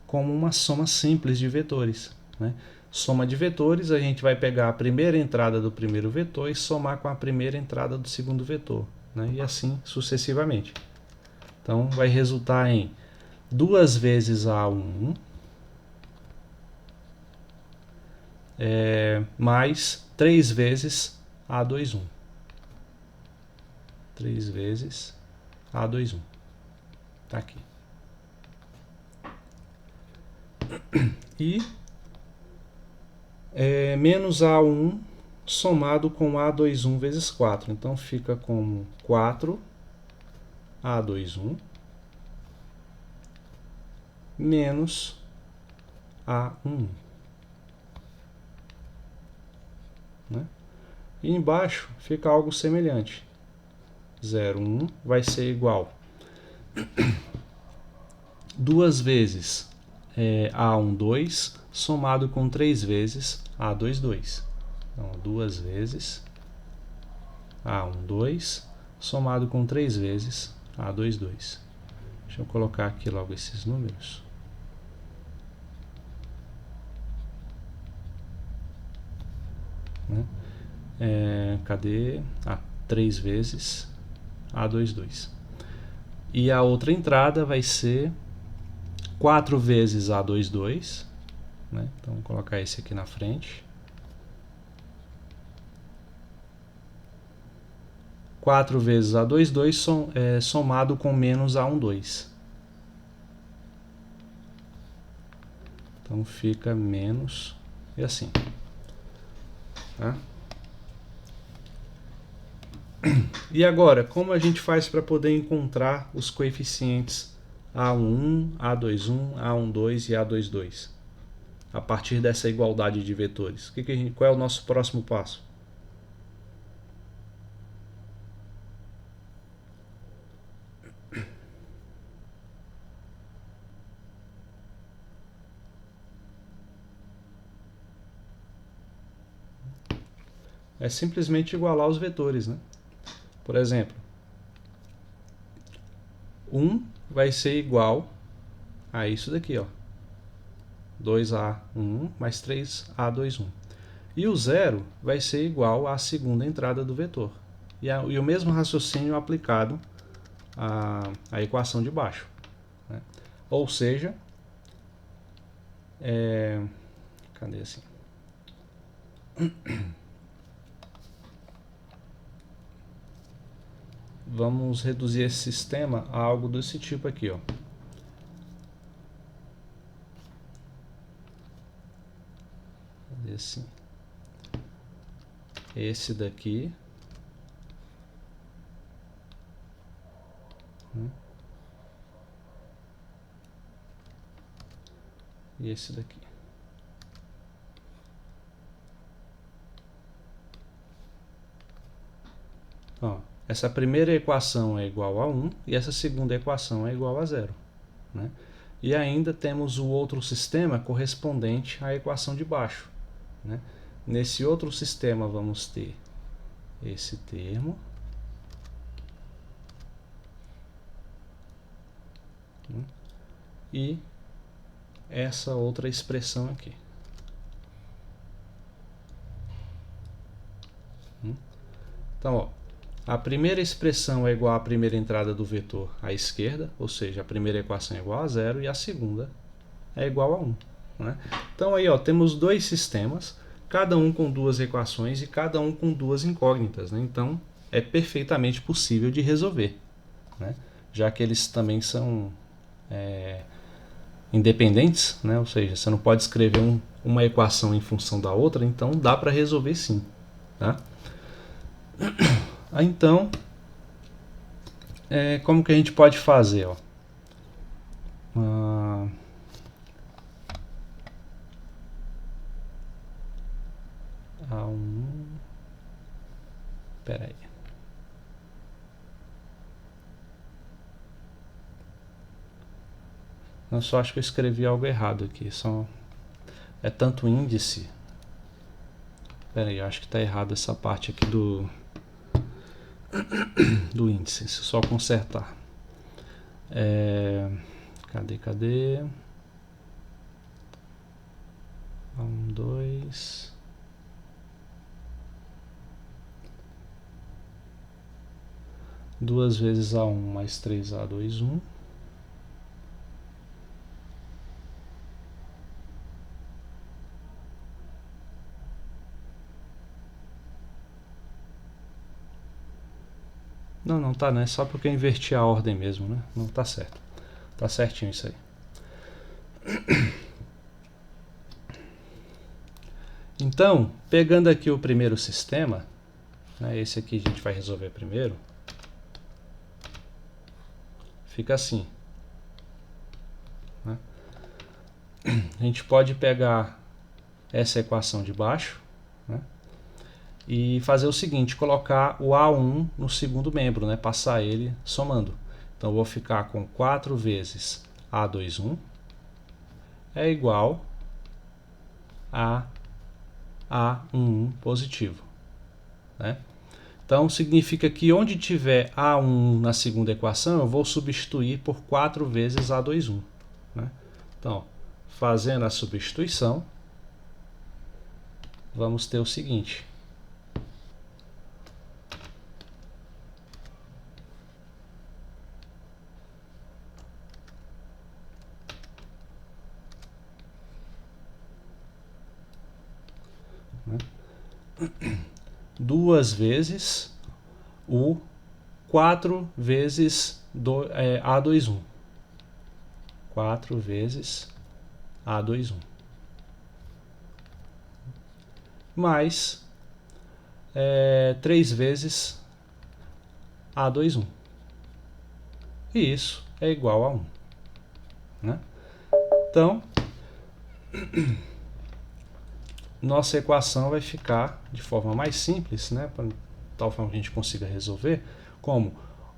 como uma soma simples de vetores. Né? Soma de vetores, a gente vai pegar a primeira entrada do primeiro vetor e somar com a primeira entrada do segundo vetor. Né? E assim sucessivamente. Então, vai resultar em 2 vezes A1 mais 3 vezes A21. 3 vezes A21. Tá aqui. E menos A1 somado com A21 vezes 4. Então fica como 4 A21 menos A1. Né? E embaixo fica algo semelhante. 0, 1 vai ser igual 2 vezes A1, 2 somado com 3 vezes A2, 2. Então, 2 vezes A1, 2 somado com 3 vezes A2, 2. Deixa eu colocar aqui logo esses números. Né? Cadê? 3 vezes A2, 2. E a outra entrada vai ser 4 vezes A2, 2. Né? Então, vou colocar esse aqui na frente. 4 vezes A2, 2 somado com menos A1, 2. Então, fica menos e assim. Tá? E agora, como a gente faz para poder encontrar os coeficientes A1, A21, A12 e A22? A partir dessa igualdade de vetores. Qual é o nosso próximo passo? É simplesmente igualar os vetores, né? Por exemplo, 1 vai ser igual a isso daqui, ó. 2A1 mais 3A21. E o 0 vai ser igual à segunda entrada do vetor. E o mesmo raciocínio aplicado à equação de baixo. Né? Ou seja, cadê assim? Vamos reduzir esse sistema a algo desse tipo aqui, ó. Cadê assim? Esse daqui. E esse daqui. Ó, essa primeira equação é igual a 1 e essa segunda equação é igual a 0. Né? E ainda temos o outro sistema correspondente à equação de baixo. Né? Nesse outro sistema vamos ter esse termo. E essa outra expressão aqui. Então, ó, a primeira expressão é igual à primeira entrada do vetor à esquerda, ou seja, a primeira equação é igual a 0 e a segunda é igual a 1. Né? Então aí ó, temos dois sistemas, cada um com duas equações e cada um com duas incógnitas. Né? Então é perfeitamente possível de resolver, né? Já que eles também são independentes, né? Ou seja, você não pode escrever uma equação em função da outra, então dá para resolver sim. Tá? Então, como que a gente pode fazer? Ó? Espera aí. Eu só acho que eu escrevi algo errado aqui. É tanto índice. Espera aí, eu acho que está errado essa parte aqui do índice. Se só consertar. Cadê? 1, 2. Duas vezes A1 mais 3A2, 1. Não tá, né? Só porque eu inverti a ordem mesmo, né? Não tá certo. Tá certinho isso aí. Então, pegando aqui o primeiro sistema, né, esse aqui a gente vai resolver primeiro, fica assim. Né? A gente pode pegar essa equação de baixo, né, e fazer o seguinte, colocar o A1 no segundo membro, né? Passar ele somando. Então eu vou ficar com 4 vezes A21 é igual a A11 positivo, né? Então significa que onde tiver A1 na segunda equação, eu vou substituir por 4 vezes A21, né? Então, fazendo a substituição, vamos ter o seguinte. Duas vezes o 4 vezes A21. 4 vezes A21. Mais 3 vezes A21. E isso é igual a 1. Né? Então, nossa equação vai ficar de forma mais simples, né, para tal forma que a gente consiga resolver, como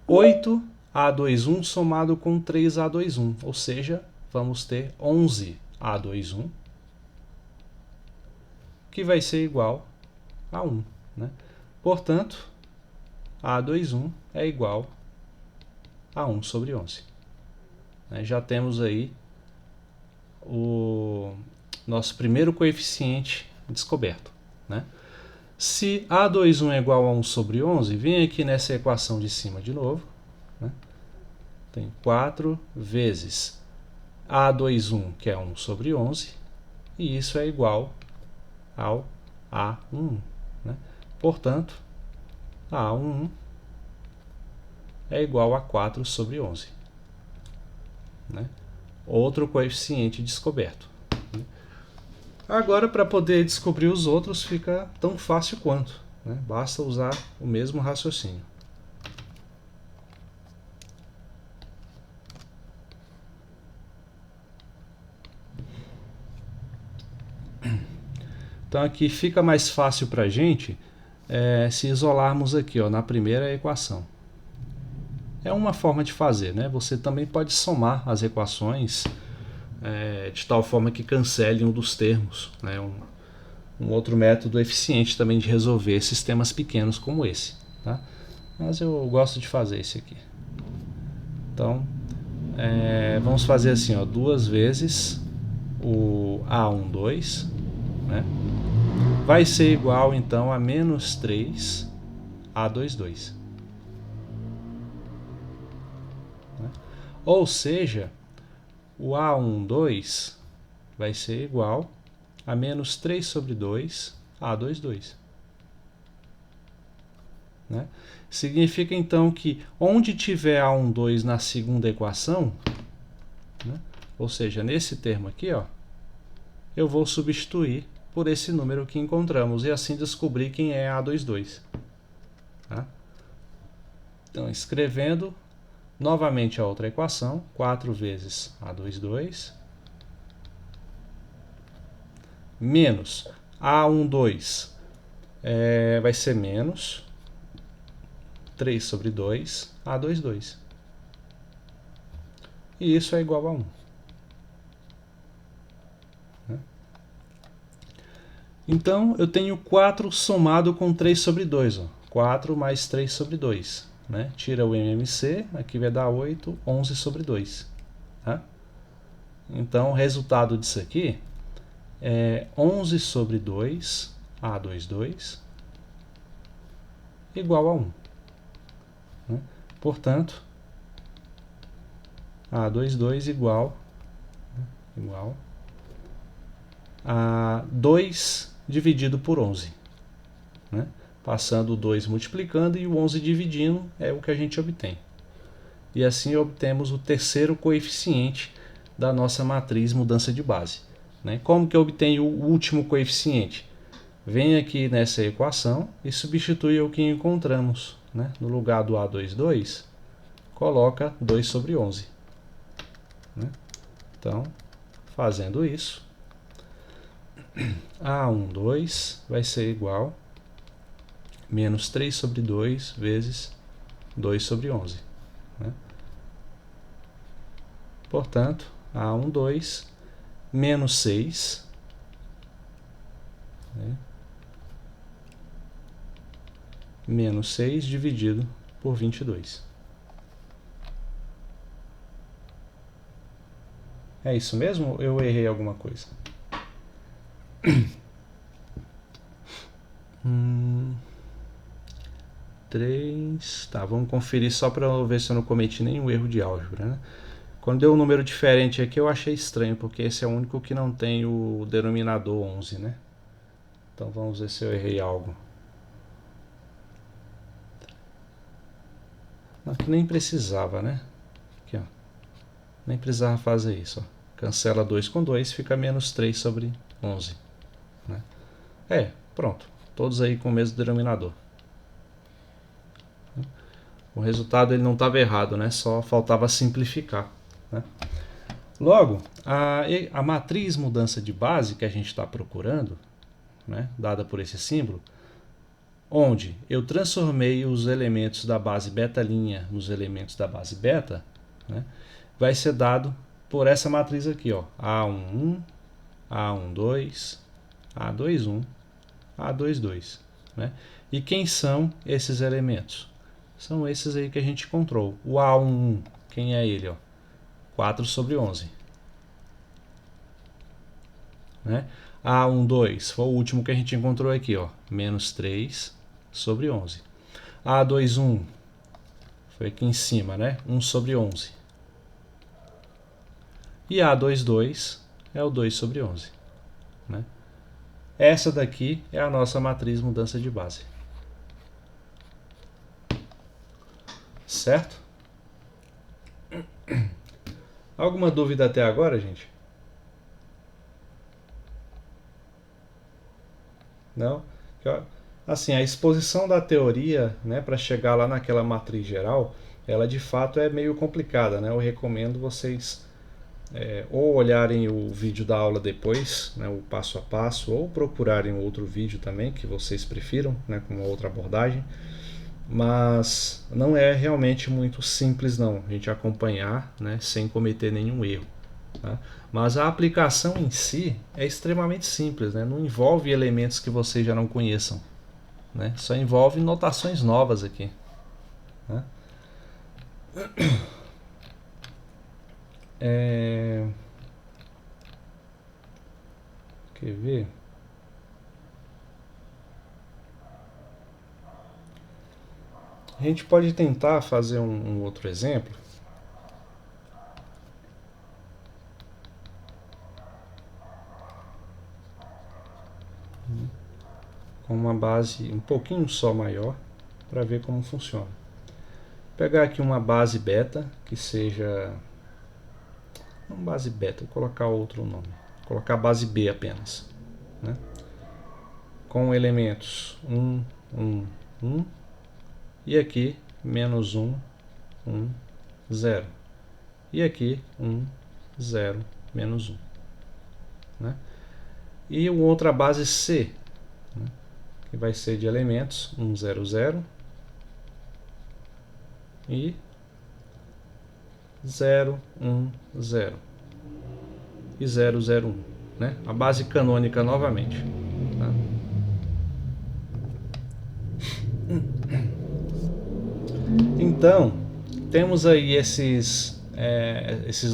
8A21 somado com 3A21, ou seja, vamos ter 11A21, que vai ser igual a 1. Né? Portanto, A21 é igual a 1 sobre 11. Já temos aí o nosso primeiro coeficiente descoberto. Né? Se A21 é igual a 1 sobre 11, vem aqui nessa equação de cima de novo. Né? Tem 4 vezes A21, que é 1 sobre 11, e isso é igual ao A11. Né? Portanto, A11 é igual a 4 sobre 11. Né? Outro coeficiente descoberto. Agora, para poder descobrir os outros, fica tão fácil quanto. Né? Basta usar o mesmo raciocínio. Então, aqui fica mais fácil para a gente se isolarmos aqui na primeira equação. É uma forma de fazer, né? Você também pode somar as equações de tal forma que cancele um dos termos. Né? Um outro método eficiente também de resolver sistemas pequenos como esse. Tá? Mas eu gosto de fazer esse aqui. Então, vamos fazer assim, 2 vezes o A12, né? Vai ser igual então a menos 3 A22. Né? Ou seja, o A12 vai ser igual a menos 3 sobre 2 A22. Né? Significa então que onde tiver A12 na segunda equação, né? Ou seja, nesse termo aqui, eu vou substituir por esse número que encontramos e assim descobrir quem é A22. Tá? Então, escrevendo novamente a outra equação, 4 vezes A22 menos A12 vai ser menos 3 sobre 2 A22. E isso é igual a 1. Né? Então, eu tenho 4 somado com 3 sobre 2. 4 mais 3 sobre 2. Né? Tira o MMC, aqui vai dar 8, 11 sobre 2. Tá? Então, o resultado disso aqui é 11 sobre 2, A22, igual a 1. Né? Portanto, A22 igual a 2 dividido por 11. Né? Passando o 2 multiplicando e o 11 dividindo é o que a gente obtém. E assim obtemos o terceiro coeficiente da nossa matriz mudança de base. Né? Como que eu obtenho o último coeficiente? Vem aqui nessa equação e substitui o que encontramos. Né? No lugar do A22, coloca 2 sobre 11. Né? Então, fazendo isso, A12 vai ser igual menos 3 sobre 2 vezes 2 sobre 11. Né? Portanto, A12 menos 6, né? Menos 6 dividido por 22. É isso mesmo ou eu errei alguma coisa? 3. Tá, vamos conferir só para ver se eu não cometi nenhum erro de álgebra, né? Quando deu um número diferente aqui eu achei estranho, porque esse é o único que não tem o denominador 11, né? Então vamos ver se eu errei algo. Aqui nem precisava, né? Aqui, ó. Nem precisava fazer isso, ó. Cancela 2 com 2, fica menos 3 sobre 11. Né? Pronto. Todos aí com o mesmo denominador. O resultado ele não estava errado, né? Só faltava simplificar. Né? Logo, a matriz mudança de base que a gente está procurando, né? Dada por esse símbolo, onde eu transformei os elementos da base beta' nos elementos da base beta, né? Vai ser dado por essa matriz aqui, ó, A11, A12, A21, A22. Né? E quem são esses elementos? São esses aí que a gente encontrou. O A11, quem é ele? Ó? 4 sobre 11. Né? A12 foi o último que a gente encontrou aqui, ó, menos 3 sobre 11. A21 foi aqui em cima, né? 1 sobre 11. E A22 é o 2 sobre 11. Né? Essa daqui é a nossa matriz mudança de base. Certo? Alguma dúvida até agora, gente? Não? Assim, a exposição da teoria, né, para chegar lá naquela matriz geral, ela de fato é meio complicada, né? Eu recomendo vocês ou olharem o vídeo da aula depois, né, o passo a passo, ou procurarem outro vídeo também que vocês prefiram, né, com outra abordagem. Mas não é realmente muito simples não, a gente acompanhar, né, sem cometer nenhum erro. Tá? Mas a aplicação em si é extremamente simples, né? Não envolve elementos que vocês já não conheçam. Né? Só envolve notações novas aqui. Né? Quer ver? A gente pode tentar fazer um outro exemplo. Com uma base um pouquinho só maior, para ver como funciona. Vou pegar aqui uma base beta, que seja... Não base beta, vou colocar outro nome. Vou colocar base B apenas. Né? Com elementos 1, 1, 1. E aqui, menos 1, 1, 0. E aqui, 1, 0, menos 1. Né? E outra base C, né? Que vai ser de elementos 1, 0, 0 e 0, 1, 0 e 0, 0, 1. Né? A base canônica novamente. Tá? Então, temos aí esses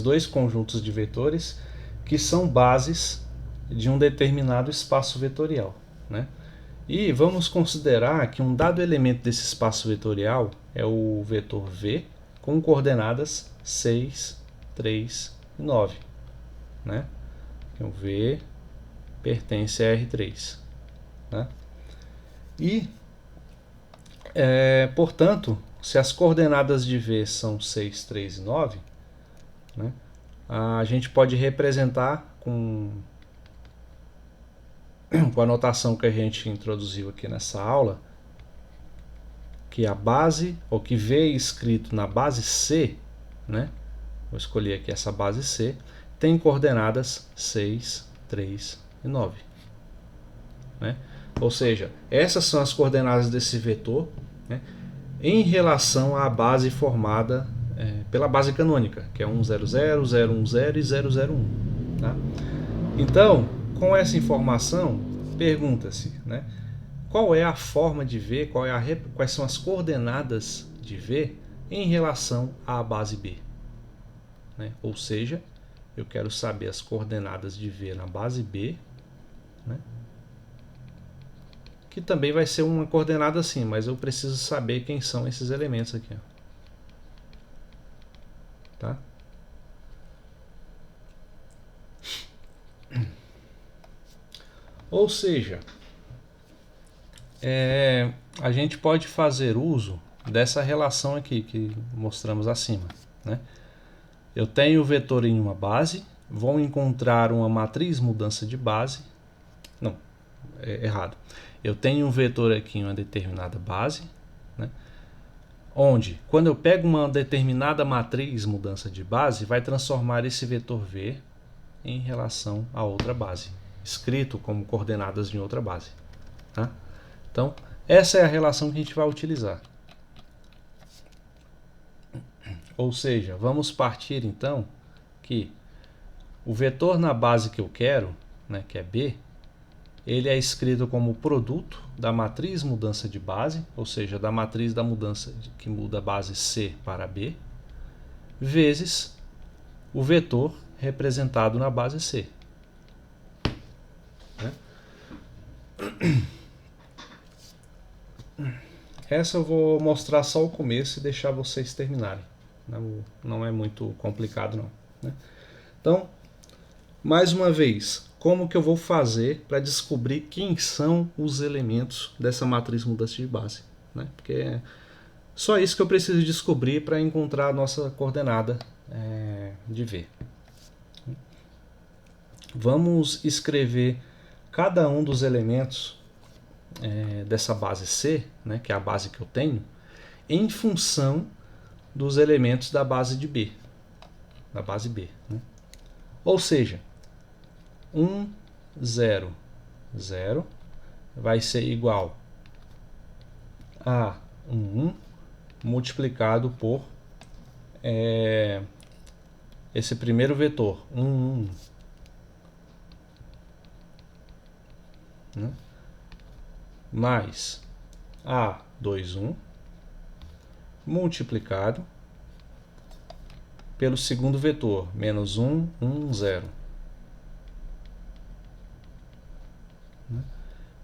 dois conjuntos de vetores que são bases de um determinado espaço vetorial. Né? E vamos considerar que um dado elemento desse espaço vetorial é o vetor V com coordenadas 6, 3 e 9. Né? Então, V pertence a R3. Né? E, portanto, se as coordenadas de V são 6, 3 e 9, né, a gente pode representar com a notação que a gente introduziu aqui nessa aula, que a base, ou que V escrito na base C, né, vou escolher aqui essa base C, tem coordenadas 6, 3 e 9. Né? Ou seja, essas são as coordenadas desse vetor, né, em relação à base formada pela base canônica, que é 1, 0, 0, 0, 1, 0 e 0, 0, 1. Tá? Então, com essa informação, pergunta-se, né, qual é a forma de V, quais são as coordenadas de V em relação à base B. Né? Ou seja, eu quero saber as coordenadas de V na base B, né? Que também vai ser uma coordenada assim, mas eu preciso saber quem são esses elementos aqui. Ó. Tá? Ou seja, a gente pode fazer uso dessa relação aqui que mostramos acima. Né? Eu tenho o vetor em uma base, vou encontrar uma matriz mudança de base. Não, é errado. Eu tenho um vetor aqui em uma determinada base, né? Onde, quando eu pego uma determinada matriz mudança de base, vai transformar esse vetor V em relação a outra base, escrito como coordenadas de outra base. Tá? Então, essa é a relação que a gente vai utilizar. Ou seja, vamos partir então que o vetor na base que eu quero, né, que é B, ele é escrito como produto da matriz mudança de base, ou seja, da matriz da mudança que muda a base C para B, vezes o vetor representado na base C. Essa eu vou mostrar só o começo e deixar vocês terminarem. Não é muito complicado não. Né? Então, mais uma vez, como que eu vou fazer para descobrir quem são os elementos dessa matriz mudança de base? Né? Porque é só isso que eu preciso descobrir para encontrar a nossa coordenada de V. Vamos escrever cada um dos elementos dessa base C, né, que é a base que eu tenho, em função dos elementos da base de B. Da base B. Né? Ou seja, 1, 0, 0 vai ser igual a 1 multiplicado por esse primeiro vetor, 1, 1. Né? Mais A2, 1 multiplicado pelo segundo vetor, menos 1, 1, 0.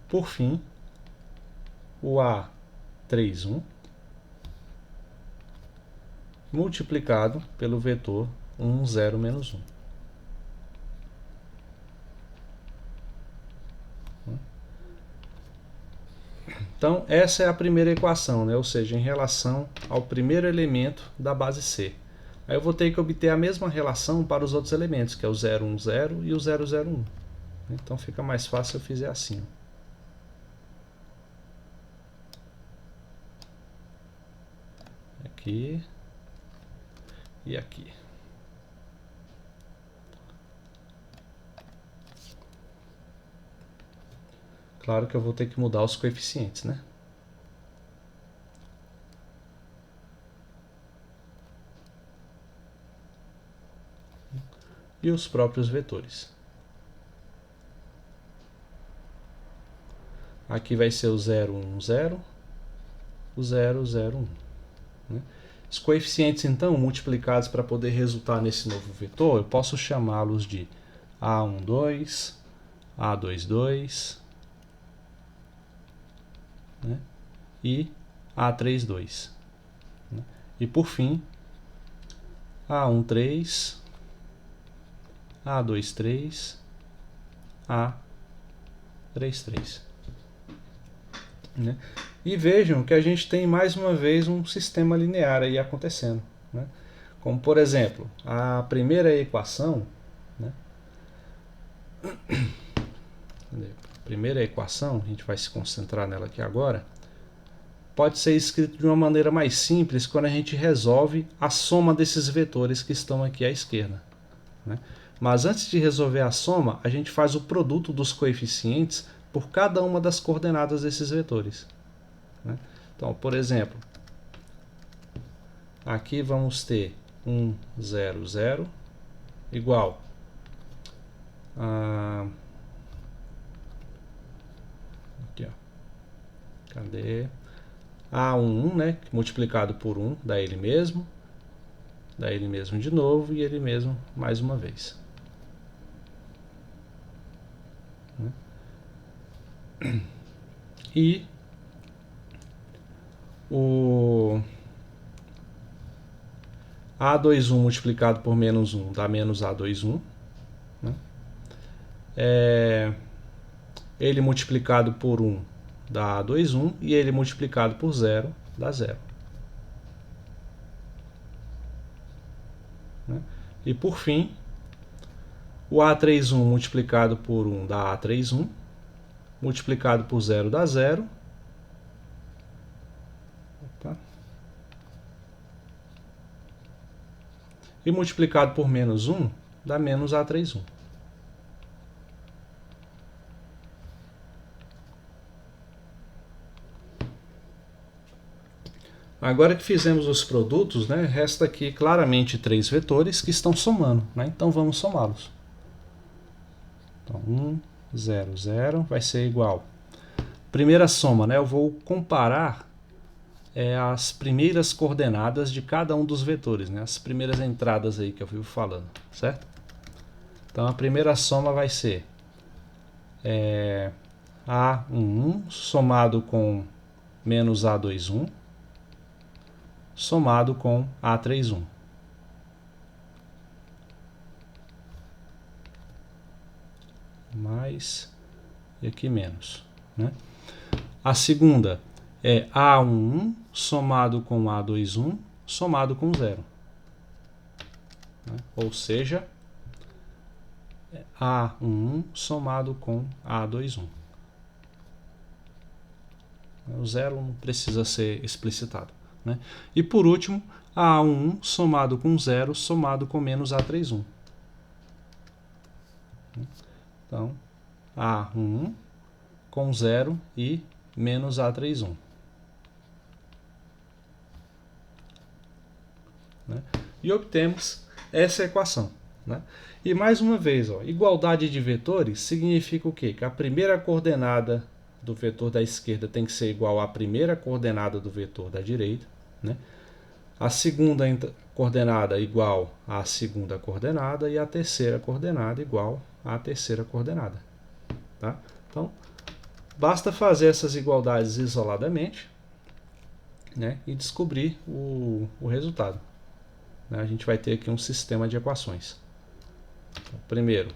Por fim, o A3, 1 multiplicado pelo vetor 1, 0, menos 1. Então, essa é a primeira equação, né? Ou seja, em relação ao primeiro elemento da base C. Aí eu vou ter que obter a mesma relação para os outros elementos, que é o 0, 1, 0 e o 0, 0, 1. Então fica mais fácil se eu fizer assim. Aqui e aqui. Claro que eu vou ter que mudar os coeficientes, né? E os próprios vetores. Aqui vai ser o 0, 1, 0, o 0, 0, 1. Né? Os coeficientes, então, multiplicados para poder resultar nesse novo vetor, eu posso chamá-los de A12, A22, né? E A32. Né? E por fim, A13, A23, A33. Né? E vejam que a gente tem mais uma vez um sistema linear aí acontecendo. Né? Como por exemplo, a primeira equação, né? A primeira equação, a gente vai se concentrar nela aqui agora, pode ser escrito de uma maneira mais simples quando a gente resolve a soma desses vetores que estão aqui à esquerda. Né? Mas antes de resolver a soma, a gente faz o produto dos coeficientes, por cada uma das coordenadas desses vetores, né? Então, por exemplo, aqui vamos ter 1, 0, 0 igual a... Aqui, ó. Cadê? A1, né? Multiplicado por 1, dá ele mesmo. Dá ele mesmo de novo e ele mesmo mais uma vez. E o A21 multiplicado por menos 1 dá menos A21. Né? Ele multiplicado por 1 dá A21 e ele multiplicado por 0 dá 0. Né? E por fim, o A31 multiplicado por 1 dá A31, multiplicado por 0 dá 0. Opa. E multiplicado por menos 1 dá menos A31. Agora que fizemos os produtos, né, resta aqui claramente 3 vetores que estão somando, né? Então vamos somá-los. Então 1, 0, 0 vai ser igual. Primeira soma, né, eu vou comparar as primeiras coordenadas de cada um dos vetores, né, as primeiras entradas aí que eu vivo falando, certo? Então a primeira soma vai ser A11 somado com menos A21 somado com A31. Mais e aqui menos, né? A segunda é A11 somado com A21 somado com 0. Né? Ou seja, A11 somado com A21. O 0 não precisa ser explicitado. Né? E por último, A11 somado com 0 somado com menos A31. Então, A11 com 0 e menos A31. Né? E obtemos essa equação. Né? E mais uma vez, ó, igualdade de vetores significa o quê? Que a primeira coordenada do vetor da esquerda tem que ser igual à primeira coordenada do vetor da direita. Né? A segunda coordenada igual à segunda coordenada e a terceira coordenada igual à terceira coordenada. Tá? Então, basta fazer essas igualdades isoladamente, né, e descobrir o resultado. Né? A gente vai ter aqui um sistema de equações. Então, primeiro,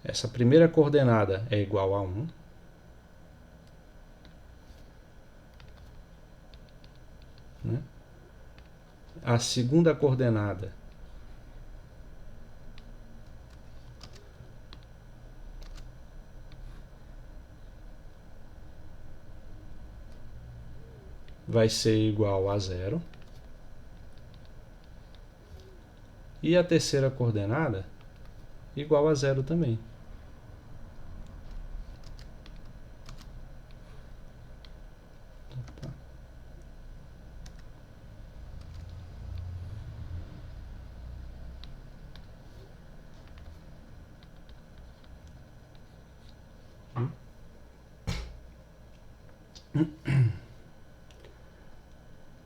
essa primeira coordenada é igual a 1. Né? A segunda coordenada vai ser igual a 0. E a terceira coordenada igual a 0 também.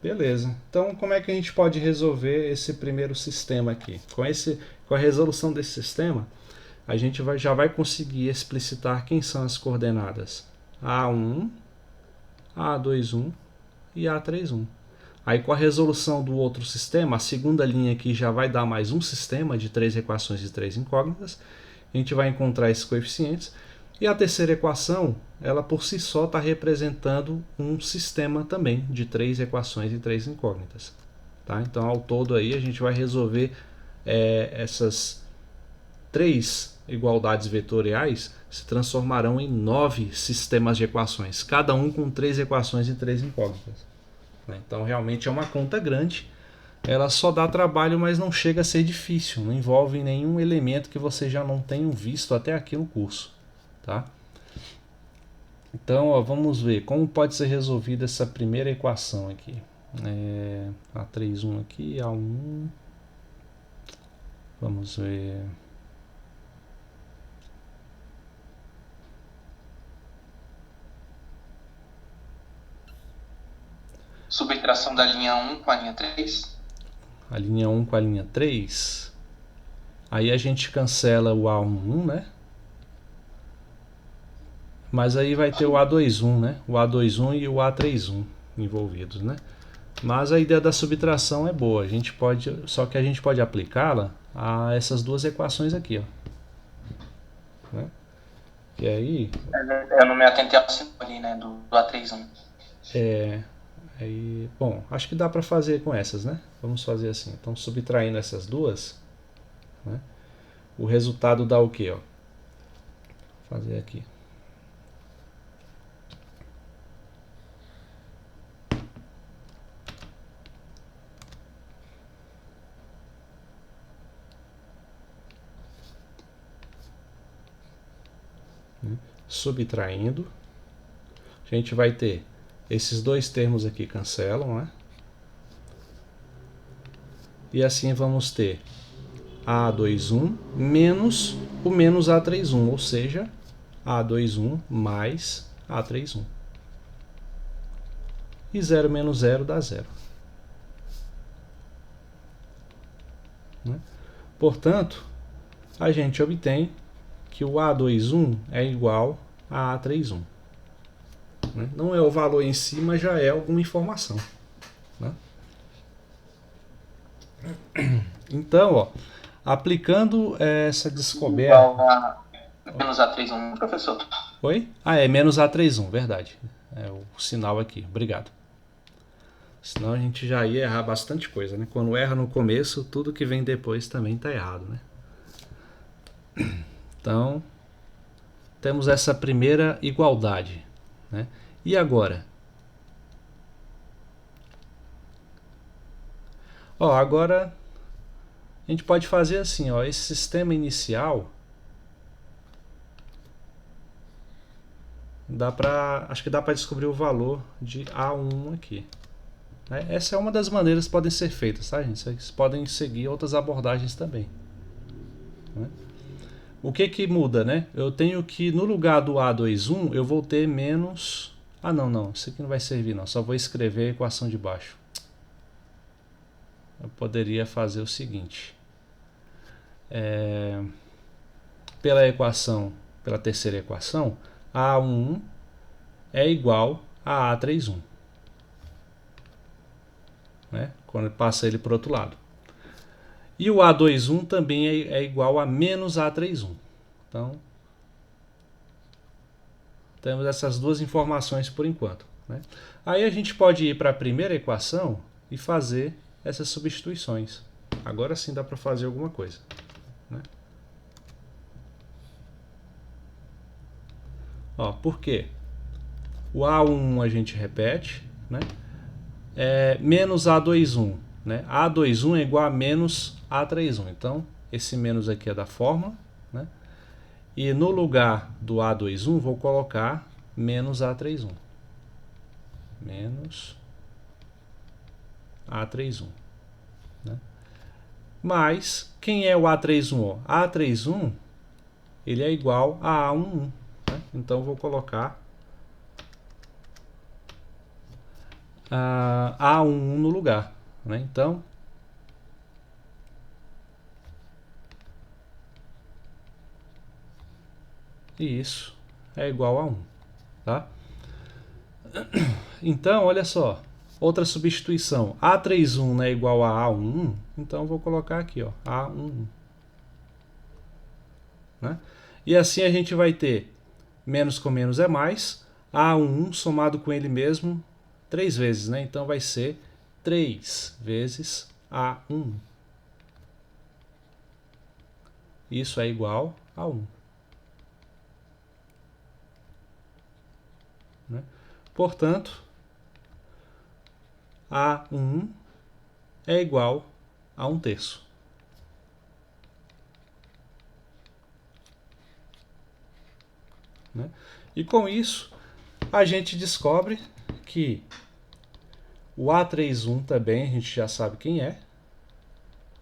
Beleza. Então, como é que a gente pode resolver esse primeiro sistema aqui? Com a resolução desse sistema, a gente já vai conseguir explicitar quem são as coordenadas A11, A21 e A31. Aí, com a resolução do outro sistema, a segunda linha aqui já vai dar mais um sistema de 3 equações de 3 incógnitas. A gente vai encontrar esses coeficientes. E a terceira equação, ela por si só está representando um sistema também de 3 equações e 3 incógnitas. Tá? Então, ao todo aí, a gente vai resolver essas 3 igualdades vetoriais se transformarão em 9 sistemas de equações, cada um com 3 equações e 3 incógnitas. Então, realmente é uma conta grande, ela só dá trabalho, mas não chega a ser difícil, não envolve nenhum elemento que você já não tenha visto até aqui no curso, tá? Então, ó, vamos ver como pode ser resolvida essa primeira equação aqui. A31 aqui, A1. Vamos ver. Subtração da linha 1 com a linha 3. A linha 1 com a linha 3. Aí a gente cancela o A11, né? Mas aí vai ter o A21, né? O A21 e o A31 envolvidos, né? Mas a ideia da subtração é boa. A gente pode, só que a gente pode aplicá-la a essas duas equações aqui, ó. Né? E aí, Eu não me atentei ao símbolo ali, né? Do A31. bom, acho que dá para fazer com essas, né? Vamos fazer assim. Então, subtraindo essas duas, né? O resultado dá o quê, ó? Vou fazer aqui. Subtraindo, a gente vai ter esses dois termos aqui cancelam, né? E assim vamos ter A21 menos o menos A31, ou seja, A21 mais A31. E 0 menos 0 dá 0. Né? Portanto, a gente obtém que o A21 é igual a A31. Né? Não é o valor em si, mas já é alguma informação. Né? Então, ó, aplicando essa descoberta. Igual a menos A31, professor. Oi? Ah, é menos A31, verdade. É o sinal aqui, obrigado. Senão a gente já ia errar bastante coisa, né? Quando erra no começo, tudo que vem depois também está errado, né? Então, temos essa primeira igualdade, né? E agora? Ó, agora a gente pode fazer assim, ó, esse sistema inicial acho que dá para descobrir o valor de A1 aqui. Né? Essa é uma das maneiras que podem ser feitas, tá, gente? Vocês podem seguir outras abordagens também. Né? O que que muda, né? Eu tenho que, no lugar do A21, eu vou ter menos... Ah, não. Isso aqui não vai servir, não. Só vou escrever a equação de baixo. Eu poderia fazer o seguinte. Pela terceira equação, A11 é igual a A31. Né? Quando passa ele para o outro lado. E o A21 também é igual a menos A31. Então, temos essas duas informações por enquanto. Né? Aí a gente pode ir para a primeira equação e fazer essas substituições. Agora sim dá para fazer alguma coisa. Né? Ó, por quê? O A11 a gente repete, né? Menos A21. Né? A21 é igual a menos A31. Então, esse menos aqui é da fórmula. Né? E no lugar do A21, vou colocar menos A31. Menos A31. Né? Mas, quem é o A31? A31 ele é igual a A11. Né? Então, vou colocar A11 no lugar. Né? Então, isso é igual a 1. Tá? Então, olha só. Outra substituição. A31 não é igual a A11. Então, vou colocar aqui, ó, A11. Né? E assim a gente vai ter menos com menos é mais. A11 somado com ele mesmo 3 vezes. Né? Então, vai ser 3 vezes A11. Isso é igual a 1. Né? Portanto, A1 é igual a 1/3. Né? E com isso, a gente descobre que o A31 também, a gente já sabe quem é,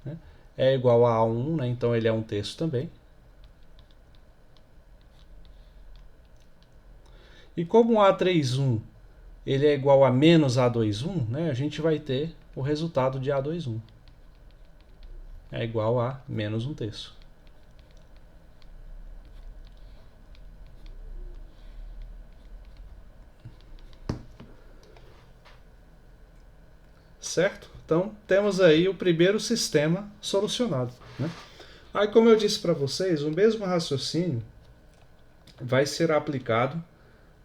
né? É igual a A1, né? Então ele é 1/3 também. E como o A31 ele é igual a menos A21, né? A gente vai ter o resultado de A21. É igual a menos 1/3. Certo? Então, temos aí o primeiro sistema solucionado. Né? Aí, como eu disse para vocês, o mesmo raciocínio vai ser aplicado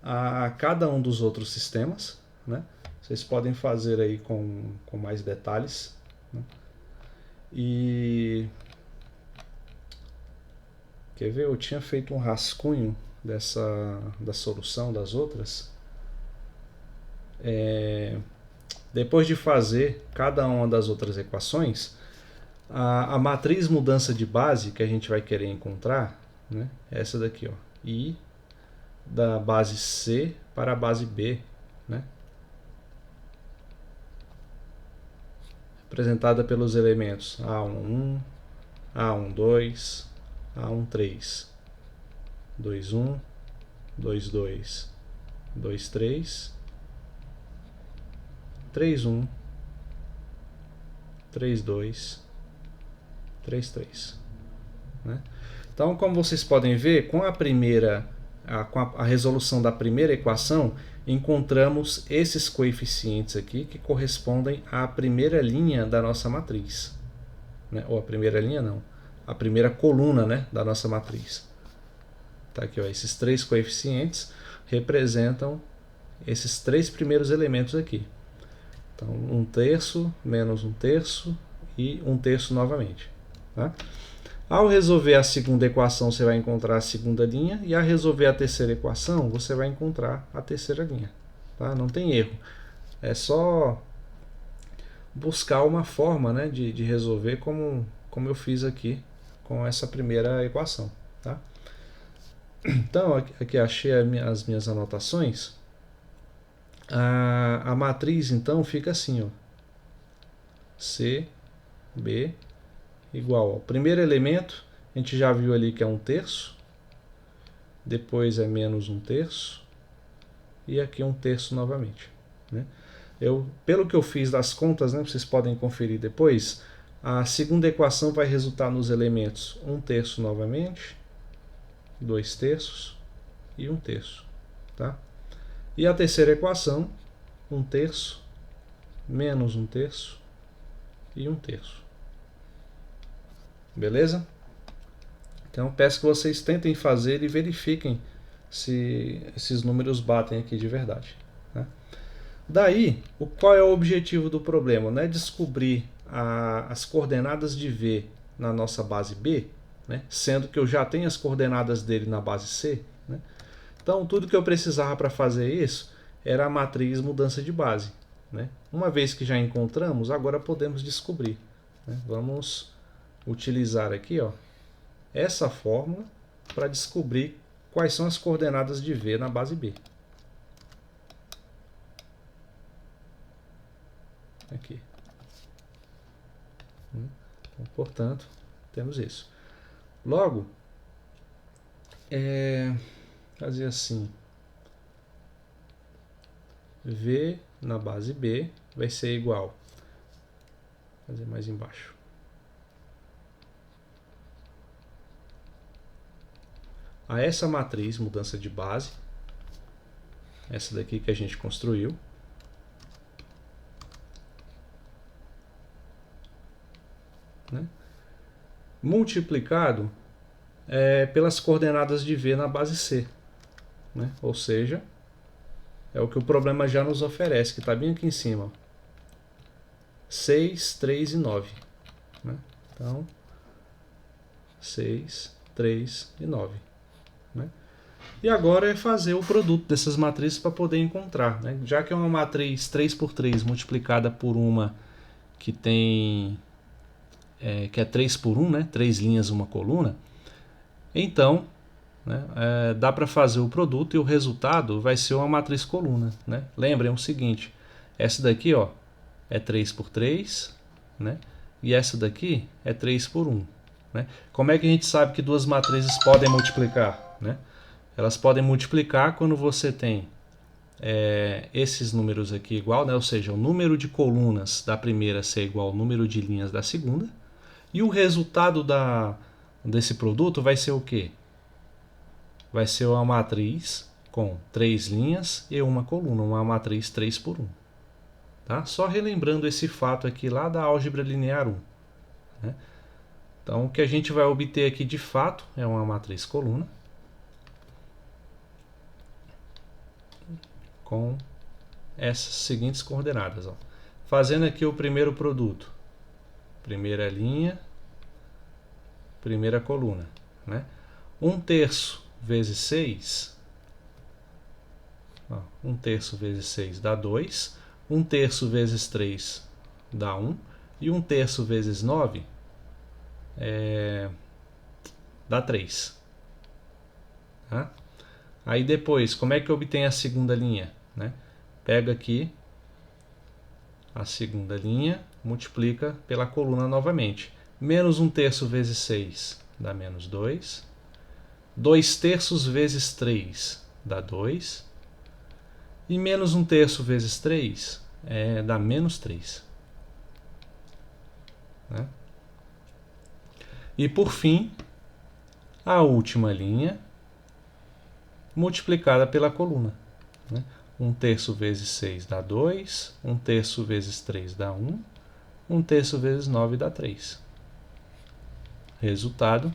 a cada um dos outros sistemas. Né? Vocês podem fazer aí com mais detalhes. Né? E... Quer ver? Eu tinha feito um rascunho da solução das outras. Depois de fazer cada uma das outras equações, a matriz mudança de base que a gente vai querer encontrar, né, é essa daqui, ó, I da base C para a base B, né, representada pelos elementos A11, A12, A13, 21, 22, 23, 31, 32, 33. Né? Então, como vocês podem ver, com a resolução da primeira equação, encontramos esses coeficientes aqui que correspondem à primeira linha da nossa matriz. Né? Ou a primeira linha não, a primeira coluna, né, da nossa matriz. Tá aqui, ó, esses três coeficientes representam esses três primeiros elementos aqui. Então, 1/3, menos 1/3 e 1/3 novamente. Tá? Ao resolver a segunda equação, você vai encontrar a segunda linha, e ao resolver a terceira equação, você vai encontrar a terceira linha. Tá? Não tem erro. É só buscar uma forma, né, de resolver como eu fiz aqui com essa primeira equação. Tá? Então, aqui achei as minhas anotações. A matriz, então, fica assim, ó. C, B, igual ao primeiro elemento, a gente já viu ali que é 1/3, depois é menos 1/3, e aqui 1/3 novamente. Né? Pelo que eu fiz das contas, né, vocês podem conferir depois, a segunda equação vai resultar nos elementos 1/3 novamente, 2/3 e 1/3. Tá? E a terceira equação, 1/3, menos 1/3 e 1/3. Beleza? Então peço que vocês tentem fazer e verifiquem se esses números batem aqui de verdade. Né? Daí, qual é o objetivo do problema? Não é descobrir as coordenadas de V na nossa base B, né? Sendo que eu já tenho as coordenadas dele na base C. Né? Então, tudo que eu precisava para fazer isso era a matriz mudança de base. Né? Uma vez que já encontramos, agora podemos descobrir. Né? Vamos utilizar aqui, ó, essa fórmula para descobrir quais são as coordenadas de V na base B. Aqui. Então, portanto, temos isso. Logo, fazer assim, V na base B vai ser igual, fazer mais embaixo, a essa matriz mudança de base, essa daqui que a gente construiu, né? Multiplicado pelas coordenadas de V na base C. Né? Ou seja, é o que o problema já nos oferece, que está bem aqui em cima. 6, 3 e 9. Né? Então, 6, 3 e 9. Né? E agora é fazer o produto dessas matrizes para poder encontrar. Né? Já que é uma matriz 3 por 3 multiplicada por uma que tem que é 3 por 1, né? 3 linhas, uma coluna. Então, né, dá para fazer o produto e o resultado vai ser uma matriz coluna, né? Lembrem o seguinte, essa daqui, ó, é 3 por 3, né? E essa daqui é 3 por 1. Né? Como é que a gente sabe que duas matrizes podem multiplicar? Né? Elas podem multiplicar quando você tem esses números aqui igual, né? Ou seja, o número de colunas da primeira ser igual ao número de linhas da segunda. E o resultado desse produto vai ser o quê? Vai ser uma matriz com 3 linhas e uma coluna, uma matriz 3 por 1. Tá? Só relembrando esse fato aqui lá da álgebra linear 1. Né? Então, o que a gente vai obter aqui de fato é uma matriz coluna com essas seguintes coordenadas. Ó. Fazendo aqui o primeiro produto. Primeira linha, primeira coluna. Né? 1/3 vezes 6. Ó, 1/3 vezes 6 dá 2. 1/3 vezes 3 dá 1. E 1/3 vezes 9 dá 3. Tá? Aí depois, como é que obtém a segunda linha? Né? Pega aqui a segunda linha, multiplica pela coluna novamente. Menos 1/3 vezes 6 dá menos 2. 2/3 vezes 3 dá 2. E menos 1/3 vezes 3 dá menos 3. Né? E por fim, a última linha multiplicada pela coluna. Né? 1/3 vezes 6 dá 2, 1/3 vezes 3 dá 1, 1/3 vezes 9 dá 3. Resultado,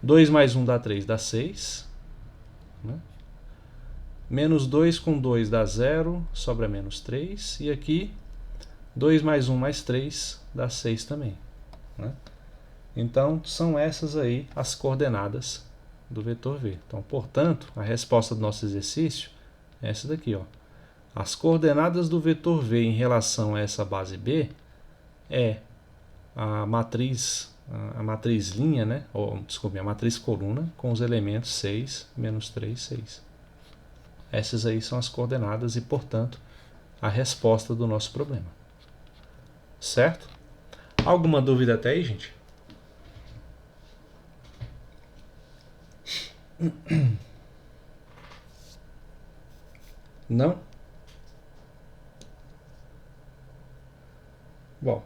2 mais 1 dá 3, dá 6. Né? Menos 2 com 2 dá 0, sobra menos 3. E aqui, 2 mais 1 mais 3 dá 6 também. Né? Então, são essas aí as coordenadas do vetor V. Então, portanto, a resposta do nosso exercício é essa daqui. Ó. As coordenadas do vetor V em relação a essa base B é a matriz linha, né? Desculpe, a matriz coluna com os elementos 6, menos 3, 6. Essas aí são as coordenadas e, portanto, a resposta do nosso problema. Certo? Alguma dúvida até aí, gente? Não? Bom,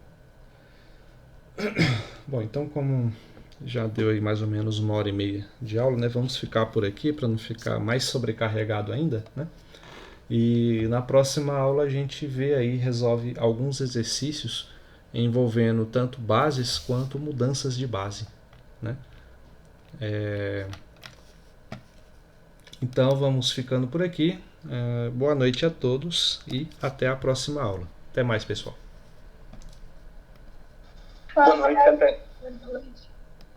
então como já deu aí mais ou menos 1h30 de aula, né? Vamos ficar por aqui para não ficar mais sobrecarregado ainda, né? E na próxima aula a gente vê aí, resolve alguns exercícios envolvendo tanto bases quanto mudanças de base, né? Então vamos ficando por aqui. Boa noite a todos e até a próxima aula. Até mais, pessoal. Boa noite, até. Boa noite.